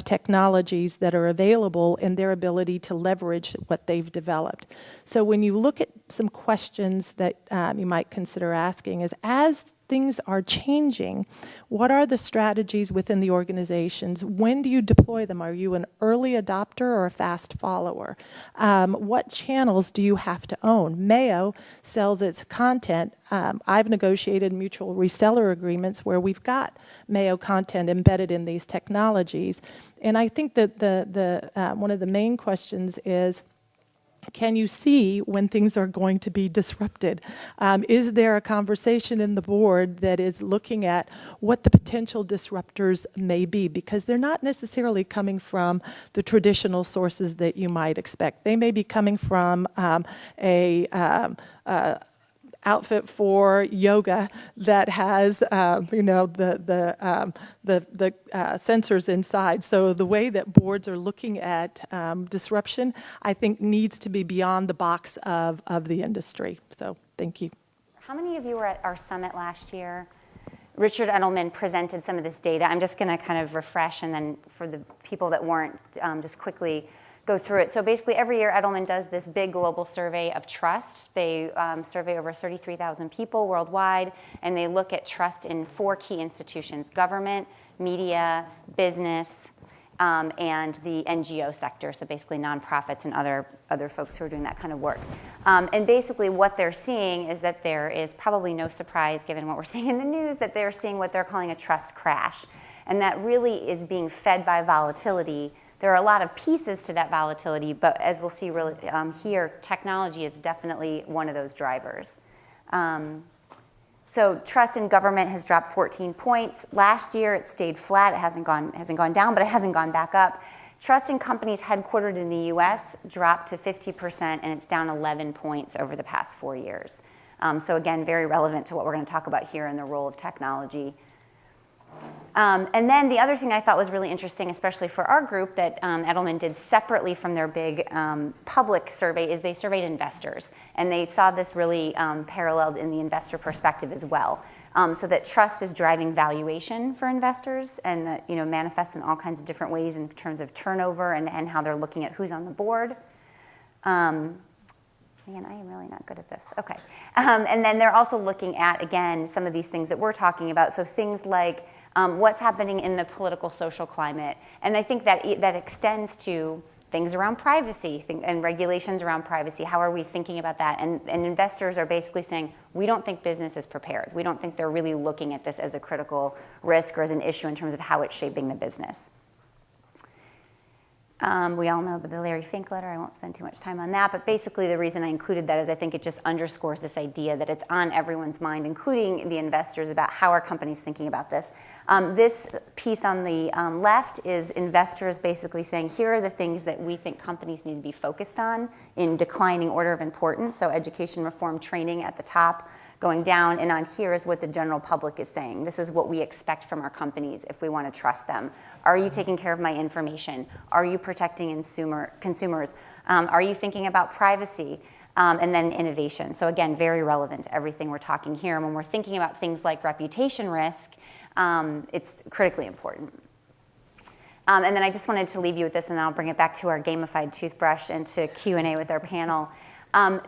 technologies that are available and their ability to leverage what they've developed. So when you look at some questions that you might consider asking is, as things are changing, what are the strategies within the organizations? When do you deploy them? Are you an early adopter or a fast follower? What channels do you have to own? Mayo sells its content. I've negotiated mutual reseller agreements where we've got Mayo content embedded in these technologies. And I think that one of the main questions is, can you see when things are going to be disrupted? Is there a conversation in the board that is looking at what the potential disruptors may be? Because they're not necessarily coming from the traditional sources that you might expect. They may be coming from outfit for yoga that has, the sensors inside. So the way that boards are looking at disruption, I think, needs to be beyond the box of the industry. So thank you. How many of you were at our summit last year? Richard Edelman presented some of this data. I'm just going to kind of refresh, and then for the people that weren't, just quickly go through it. So basically every year Edelman does this big global survey of trust. They survey over 33,000 people worldwide, and they look at trust in 4 key institutions: government, media, business, and the NGO sector, so basically nonprofits and other folks who are doing that kind of work. And basically what they're seeing is that there is probably no surprise, given what we're seeing in the news, that they're seeing what they're calling a trust crash. And that really is being fed by volatility There are a lot of pieces to that volatility, but as we'll see really, here, technology is definitely one of those drivers. So trust in government has dropped 14 points. Last year, it stayed flat. It hasn't gone down, but it hasn't gone back up. Trust in companies headquartered in the US dropped to 50%, and it's down 11 points over the past 4 years. So again, very relevant to what we're going to talk about here in the role of technology. And then the other thing I thought was really interesting, especially for our group, that Edelman did separately from their big public survey, is they surveyed investors. And they saw this really paralleled in the investor perspective as well. So that trust is driving valuation for investors, and that manifests in all kinds of different ways in terms of turnover and how they're looking at who's on the board. Man, I am really not good at this. Okay. And then they're also looking at, again, some of these things that we're talking about. So things like what's happening in the political, social climate. And I think that that extends to things around privacy and regulations around privacy. How are we thinking about that? And investors are basically saying, we don't think business is prepared. We don't think they're really looking at this as a critical risk or as an issue in terms of how it's shaping the business. We all know about the Larry Fink letter. I won't spend too much time on that. But basically, the reason I included that is I think it just underscores this idea that it's on everyone's mind, including the investors, about how are companies thinking about this. This piece on the left is investors basically saying, here are the things that we think companies need to be focused on in declining order of importance. So education, reform, training at the top, going down, and on here is what the general public is saying. This is what we expect from our companies if we want to trust them. Are you taking care of my information? Are you protecting consumers? Are you thinking about privacy? And then innovation. So again, very relevant to everything we're talking here. And when we're thinking about things like reputation risk, it's critically important. And then I just wanted to leave you with this, and then I'll bring it back to our gamified toothbrush and to Q&A with our panel.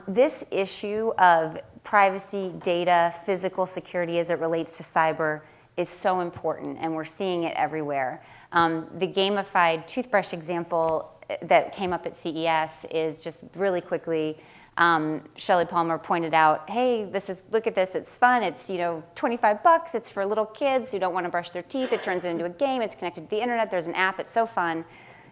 This issue of privacy, data, physical security as it relates to cyber is so important, and we're seeing it everywhere. The gamified toothbrush example that came up at CES is just really quickly, Shelley Palmer pointed out, hey, look at this, it's fun, it's $25, it's for little kids who don't want to brush their teeth, it turns it into a game, it's connected to the internet, there's an app, it's so fun.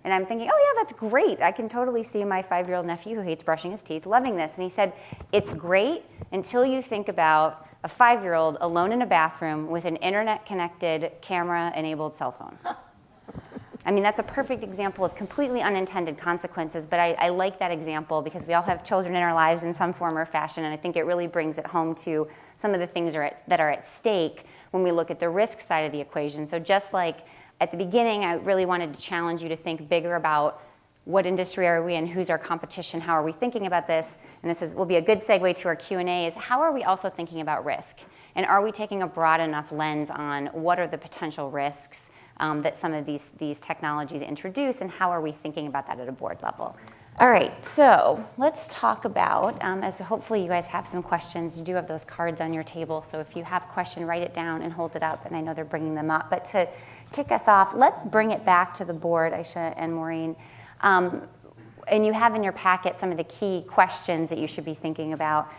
And I'm thinking, oh yeah, that's great. I can totally see my 5-year-old nephew who hates brushing his teeth loving this. And he said, it's great until you think about a 5-year-old alone in a bathroom with an internet-connected, camera-enabled cell phone. I mean, that's a perfect example of completely unintended consequences, but I like that example because we all have children in our lives in some form or fashion, and I think it really brings it home to some of the things that are at stake when we look at the risk side of the equation. So just like at the beginning, I really wanted to challenge you to think bigger about what industry are we in, who's our competition, how are we thinking about this, and this will be a good segue to our Q&A, is how are we also thinking about risk? And are we taking a broad enough lens on what are the potential risks that some of these technologies introduce, and how are we thinking about that at a board level? All right, so let's talk about, as hopefully you guys have some questions. You do have those cards on your table, so if you have a question, write it down and hold it up, and I know they're bringing them up. But to kick us off, let's bring it back to the board, Aisha and Maureen. And you have in your packet some of the key questions that you should be thinking about.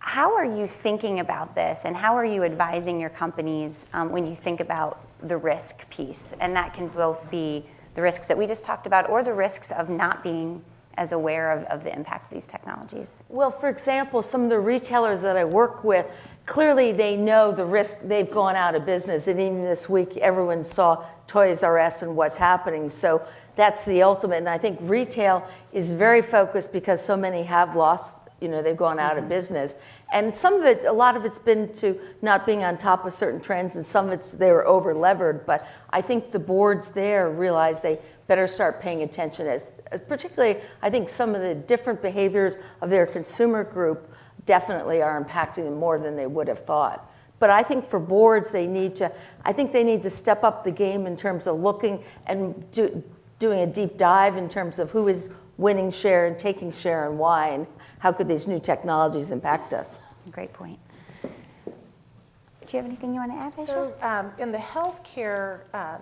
How are you thinking about this, and how are you advising your companies when you think about the risk piece? And that can both be the risks that we just talked about or the risks of not being as aware of the impact of these technologies. Well, for example, some of the retailers that I work with, clearly they know the risk. They've gone out of business, and even this week everyone saw Toys R Us and what's happening. So that's the ultimate, and I think retail is very focused because so many have lost, they've gone out of business. And some of it, a lot of it's been to not being on top of certain trends, and some of it's they were over-levered. But I think the boards there realize they better start paying attention, as particularly I think some of the different behaviors of their consumer group definitely are impacting them more than they would have thought. But I think for boards, they need to step up the game in terms of looking and doing a deep dive in terms of who is winning share and taking share and why, and how could these new technologies impact us. Great point. Do you have anything you want to add, Aisha? So in the healthcare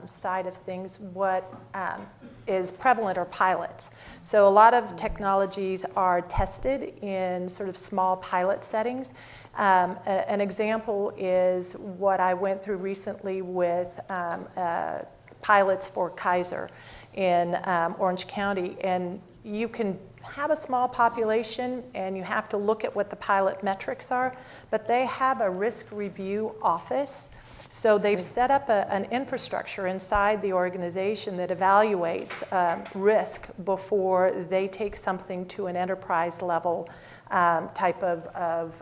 side of things, what is prevalent are pilots. So a lot of technologies are tested in sort of small pilot settings. An example is what I went through recently with pilots for Kaiser in Orange County, and you can have a small population and you have to look at what the pilot metrics are, but they have a risk review office. So they've set up an infrastructure inside the organization that evaluates risk before they take something to an enterprise level type of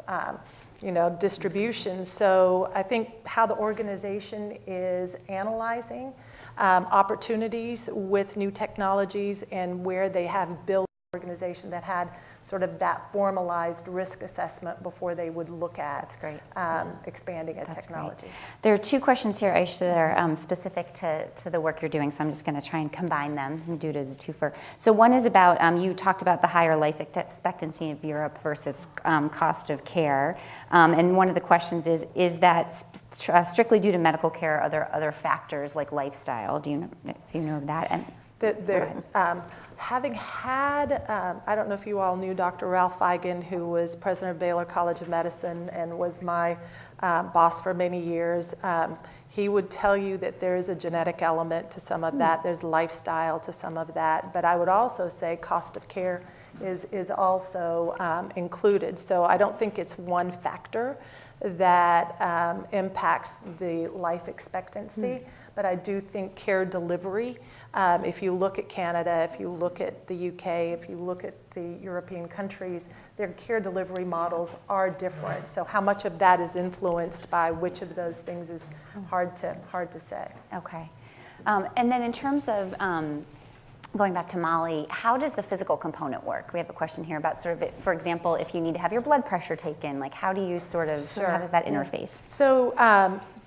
distribution. So I think how the organization is analyzing opportunities with new technologies and where they have built an organization that had sort of that formalized risk assessment before they would look at expanding a technology. Great. There are two questions here, Aisha, that are specific to the work you're doing, so I'm just going to try and combine them and do it as a twofer. So one is about, you talked about the higher life expectancy of Europe versus cost of care, and one of the questions is that strictly due to medical care, or are there other factors like lifestyle? Do you know if you know that? And having had, I don't know if you all knew Dr. Ralph Feigen, who was president of Baylor College of Medicine and was my boss for many years. He would tell you that there is a genetic element to some of that, there's lifestyle to some of that, but I would also say cost of care is also included. So I don't think it's one factor that impacts the life expectancy, but I do think care delivery, if you look at Canada, if you look at the UK, if you look at the European countries, their care delivery models are different. So how much of that is influenced by which of those things is hard to say. Okay. And then in terms of going back to Molly, how does the physical component work? We have a question here about sort of, for example, if you need to have your blood pressure taken, like how do you sort of, how does that interface? So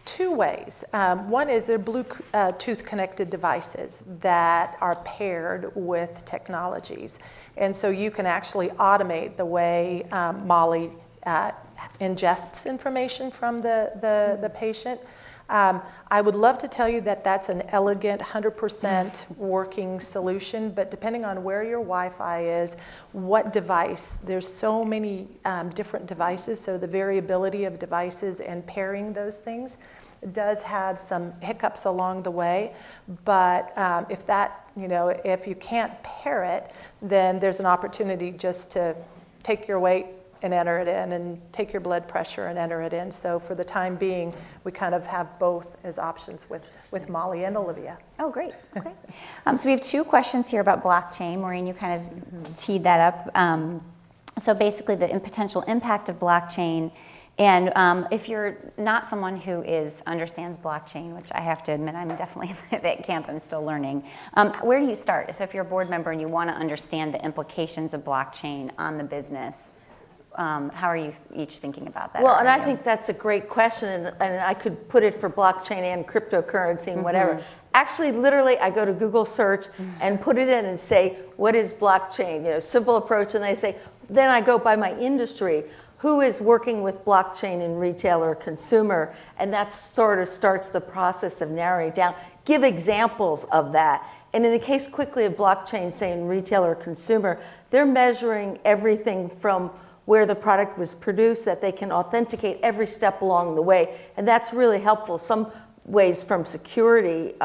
two ways. One is they're Bluetooth connected devices that are paired with technologies. And so you can actually automate the way Molly ingests information from the patient. I would love to tell you that that's an elegant, 100% working solution, but depending on where your Wi-Fi is, what device, there's so many different devices, so the variability of devices and pairing those things does have some hiccups along the way, but if that, if you can't pair it, then there's an opportunity just to take your weight and enter it in, and take your blood pressure and enter it in. So for the time being, we kind of have both as options with Molly and Olivia. Oh, great. Okay. So we have two questions here about blockchain. Maureen, you kind of teed that up. So basically the potential impact of blockchain, and if you're not someone who understands blockchain, which I have to admit I'm definitely at that camp, I'm still learning, where do you start? So if you're a board member and you want to understand the implications of blockchain on the business, how are you each thinking about that? Well, and I think that's a great question, and I could put it for blockchain and cryptocurrency and whatever. Actually, literally, I go to Google search and put it in and say, what is blockchain? Simple approach, and then I go by my industry. Who is working with blockchain in retail or consumer? And that sort of starts the process of narrowing it down. Give examples of that. And in the case quickly of blockchain, say in retail or consumer, they're measuring everything from where the product was produced, that they can authenticate every step along the way. And that's really helpful. Some ways from security,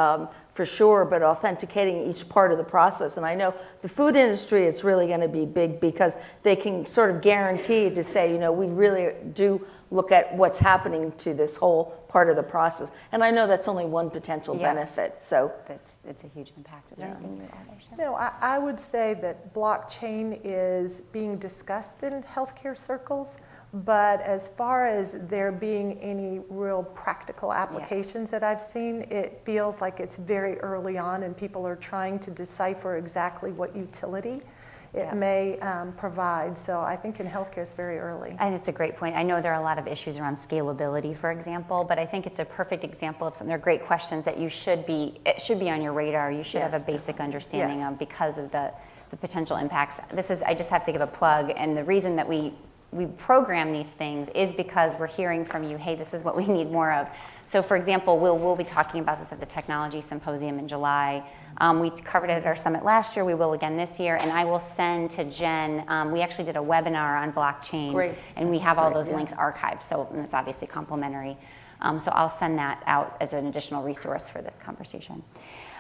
for sure, but authenticating each part of the process. And I know the food industry, it's really going to be big because they can sort of guarantee to say, we really do look at what's happening to this whole part of the process. And I know that's only one potential benefit. So it's a huge impact. Is there anything you would add, Aisha? No, I would say that blockchain is being discussed in healthcare circles, but as far as there being any real practical applications that I've seen, it feels like it's very early on and people are trying to decipher exactly what utility it may provide. So I think in healthcare it's very early. And it's a great point. I know there are a lot of issues around scalability, for example, but I think it's a perfect example of some. They're great questions that it should be on your radar. You should have a basic understanding of because of the potential impacts. I just have to give a plug, and the reason that we program these things is because we're hearing from you, hey, this is what we need more of. So for example, we'll be talking about this at the Technology Symposium in July. We covered it at our summit last year, we will again this year, and I will send to Jen, we actually did a webinar on blockchain, and we have all those links archived, so it's obviously complimentary. So I'll send that out as an additional resource for this conversation.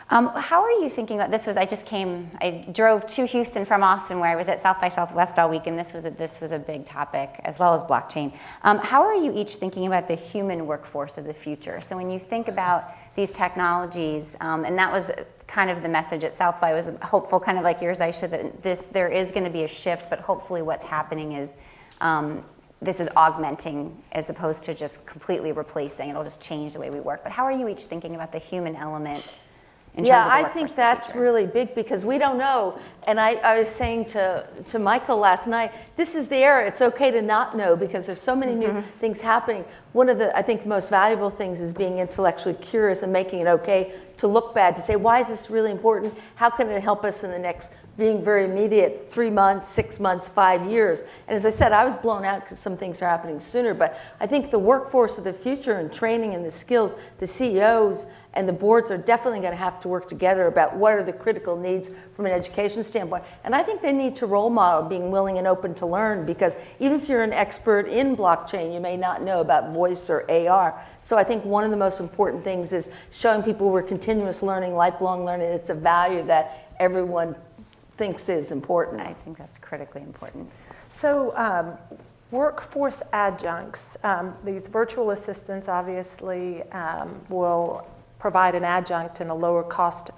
How are you thinking about this? I drove to Houston from Austin, where I was at South by Southwest all week, and this was a big topic, as well as blockchain. How are you each thinking about the human workforce of the future? So when you think about these technologies, and that was kind of the message at South by, was hopeful, kind of like yours, Aisha, that there is going to be a shift, but hopefully what's happening is this is augmenting as opposed to just completely replacing. It'll just change the way we work. But how are you each thinking about the human element? Yeah, I think that's really big because we don't know. And I was saying to Michael last night, this is the era. It's okay to not know because there's so many new things happening. One of the, I think, most valuable things is being intellectually curious and making it okay to look bad, to say, why is this really important? How can it help us in the next, being very immediate, 3 months, 6 months, 5 years? And as I said, I was blown out because some things are happening sooner. But I think the workforce of the future and training and the skills, the CEOs and the boards are definitely going to have to work together about what are the critical needs from an education standpoint. And I think they need to role model being willing and open to learn, because even if you're an expert in blockchain, you may not know about voice or AR. So I think one of the most important things is showing people we're continuous learning, lifelong learning. It's a value that everyone thinks is important. I think that's critically important. So workforce adjuncts, these virtual assistants obviously will provide an adjunct and a lower cost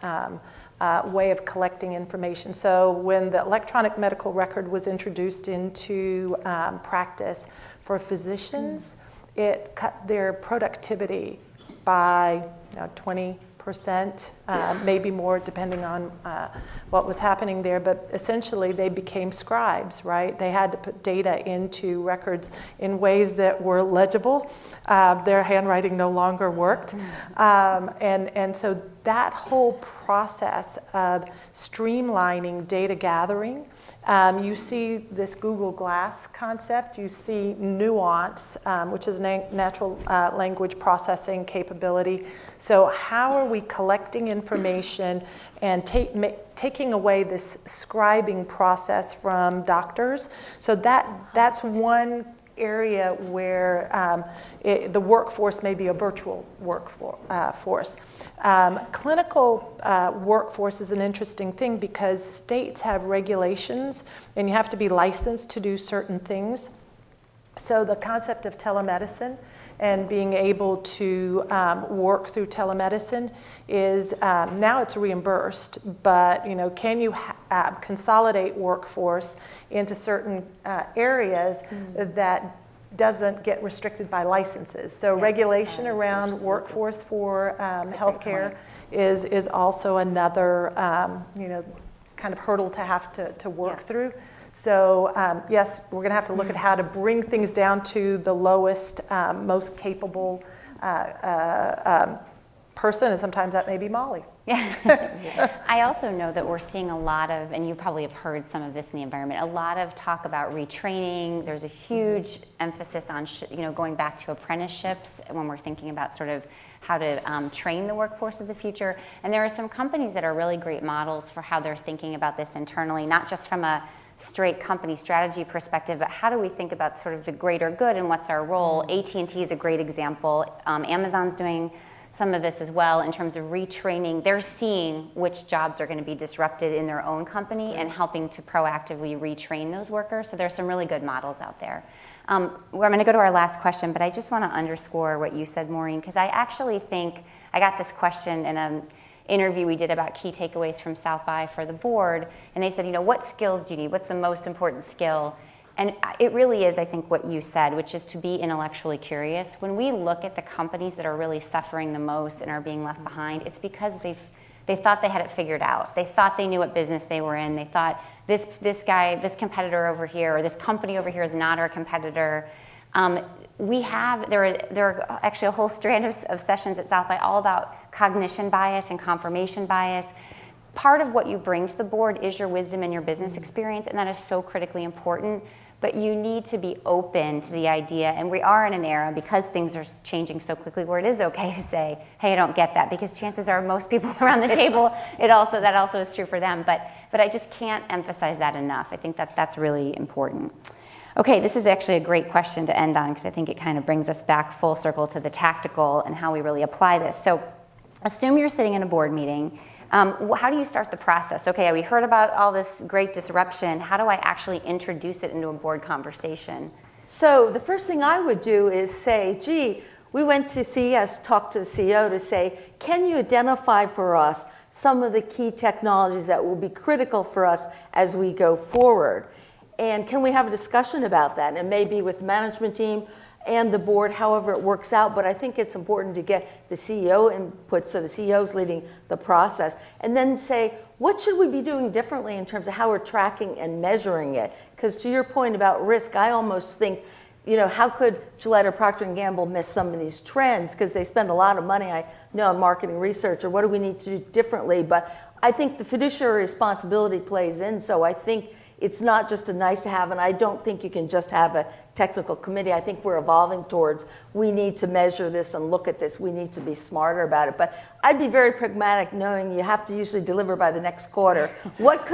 way of collecting information. So when the electronic medical record was introduced into practice for physicians, it cut their productivity by 20%, maybe more depending on what was happening there, but essentially they became scribes, right? They had to put data into records in ways that were legible. Their handwriting no longer worked. And so that whole process of streamlining data gathering, you see this Google Glass concept, you see Nuance, which is natural language processing capability. So how are we collecting information and taking away this scribing process from doctors? So that's one area where the workforce may be a virtual workforce. Clinical workforce is an interesting thing because states have regulations and you have to be licensed to do certain things. So the concept of telemedicine and being able to work through telemedicine is now it's reimbursed, but can you consolidate workforce into certain areas that doesn't get restricted by licenses? So regulation around workforce for healthcare is also another kind of hurdle to have to work through. So yes, we're going to have to look at how to bring things down to the lowest, most capable person, and sometimes that may be Molly. Yeah. I also know that we're seeing a lot of, and you probably have heard some of this in the environment, a lot of talk about retraining. There's a huge emphasis on going back to apprenticeships when we're thinking about sort of how to train the workforce of the future. And there are some companies that are really great models for how they're thinking about this internally, not just from a straight company strategy perspective, but how do we think about sort of the greater good and what's our role? AT&T is a great example. Amazon's doing some of this as well in terms of retraining. They're seeing which jobs are going to be disrupted in their own company and helping to proactively retrain those workers. So there's some really good models out there. I'm going to go to our last question, but I just want to underscore what you said, Maureen, because I actually think I got this question in an interview we did about key takeaways from South by for the board, and they said, what skills do you need? What's the most important skill? And it really is, I think, what you said, which is to be intellectually curious. When we look at the companies that are really suffering the most and are being left behind, it's because they thought they had it figured out. They thought they knew what business they were in. They thought this competitor over here, or this company over here is not our competitor. There are actually a whole strand of sessions at South by all about cognition bias and confirmation bias. Part of what you bring to the board is your wisdom and your business experience, and that is so critically important. But you need to be open to the idea, and we are in an era, because things are changing so quickly, where it is okay to say, hey, I don't get that, because chances are most people around the table, that also is true for them. But I just can't emphasize that enough. I think that's really important. Okay, this is actually a great question to end on because I think it kind of brings us back full circle to the tactical and how we really apply this. So assume you're sitting in a board meeting. How do you start the process? Okay, we heard about all this great disruption. How do I actually introduce it into a board conversation? So the first thing I would do is say, gee, we went to CES, talked to the CEO to say, can you identify for us some of the key technologies that will be critical for us as we go forward? And can we have a discussion about that? And maybe with the management team and the board, however it works out. But I think it's important to get the CEO input, so the CEO's leading the process. And then say, what should we be doing differently in terms of how we're tracking and measuring it? Because to your point about risk, I almost think, how could Gillette or Procter & Gamble miss some of these trends? Because they spend a lot of money, I know, on marketing research, or what do we need to do differently? But I think the fiduciary responsibility plays in, so I think it's not just a nice to have, and I don't think you can just have a technical committee. I think we're evolving towards, we need to measure this and look at this. We need to be smarter about it. But I'd be very pragmatic, knowing you have to usually deliver by the next quarter. What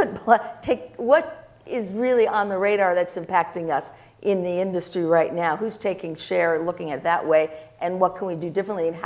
is really on the radar that's impacting us in the industry right now? Who's taking share, looking at it that way, and what can we do differently? And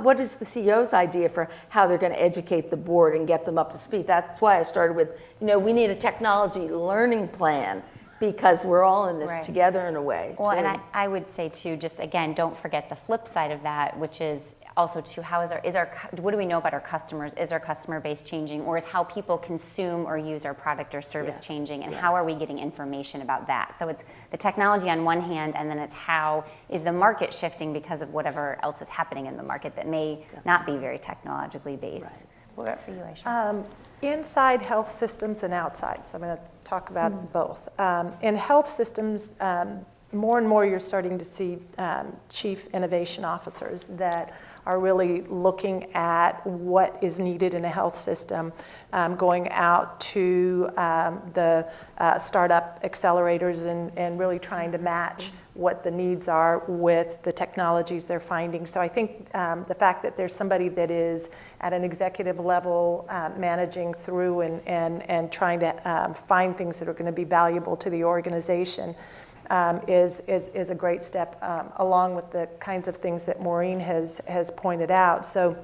what is the CEO's idea for how they're going to educate the board and get them up to speed? That's why I started with, we need a technology learning plan, because we're all in this together in a way. Well, and I would say too, just again, don't forget the flip side of that, which is also too, what do we know about our customers? Is our customer base changing, or is how people consume or use our product or service changing, and how are we getting information about that? So it's the technology on one hand, and then it's how is the market shifting because of whatever else is happening in the market that may not be very technologically based. Right. What about for you, Aisha? Inside health systems and outside, so I'm going to talk about both. In health systems, more and more you're starting to see chief innovation officers that are really looking at what is needed in a health system, going out to the startup accelerators and really trying to match what the needs are with the technologies they're finding. So I think the fact that there's somebody that is at an executive level managing through and trying to find things that are going to be valuable to the organization is a great step, along with the kinds of things that Maureen has pointed out. So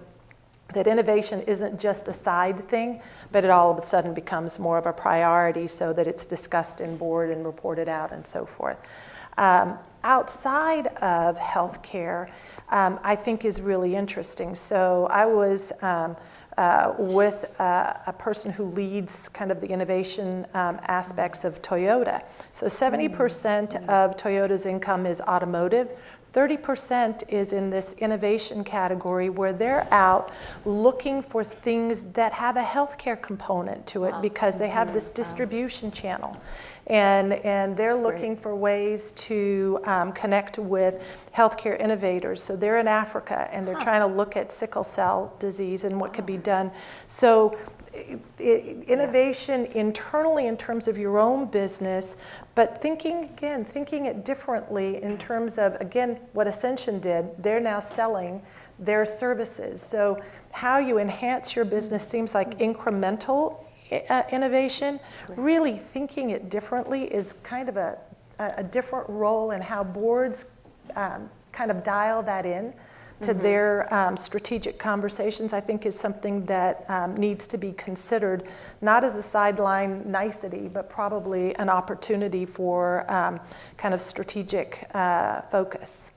that innovation isn't just a side thing, but it all of a sudden becomes more of a priority, so that it's discussed in board and reported out and so forth. Outside of healthcare, I think is really interesting. So I was with a person who leads kind of the innovation aspects of Toyota. So 70% of Toyota's income is automotive. 30% is in this innovation category, where they're out looking for things that have a healthcare component to it, because they have this distribution channel. And they're looking for ways to connect with healthcare innovators. So they're in Africa, and they're trying to look at sickle cell disease and what could be done. So innovation internally in terms of your own business, but thinking it differently in terms of, again, what Ascension did. They're now selling their services. So how you enhance your business seems like incremental innovation. Really thinking it differently is kind of a different role, in how boards kind of dial that in to their strategic conversations, I think is something that needs to be considered, not as a sideline nicety, but probably an opportunity for kind of strategic focus.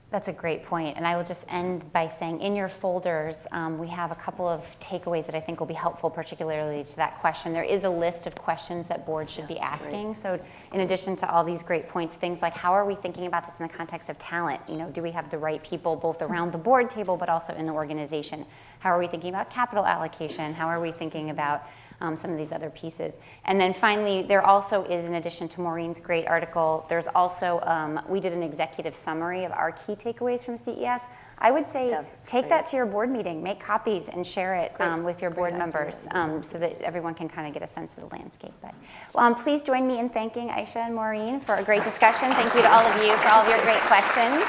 That's a great point. And I will just end by saying, in your folders, we have a couple of takeaways that I think will be helpful, particularly to that question. There is a list of questions that boards should be asking. So in addition to all these great points, things like, how are we thinking about this in the context of talent? Do we have the right people both around the board table, but also in the organization? How are we thinking about capital allocation? How are we thinking about some of these other pieces? And then finally, there also is, in addition to Maureen's great article, there's also, we did an executive summary of our key takeaways from CES. I would say take that to your board meeting, make copies and share it with your board members, so that everyone can kind of get a sense of the landscape. But please join me in thanking Aisha and Maureen for a great discussion. Thank you to all of you for all of your great questions.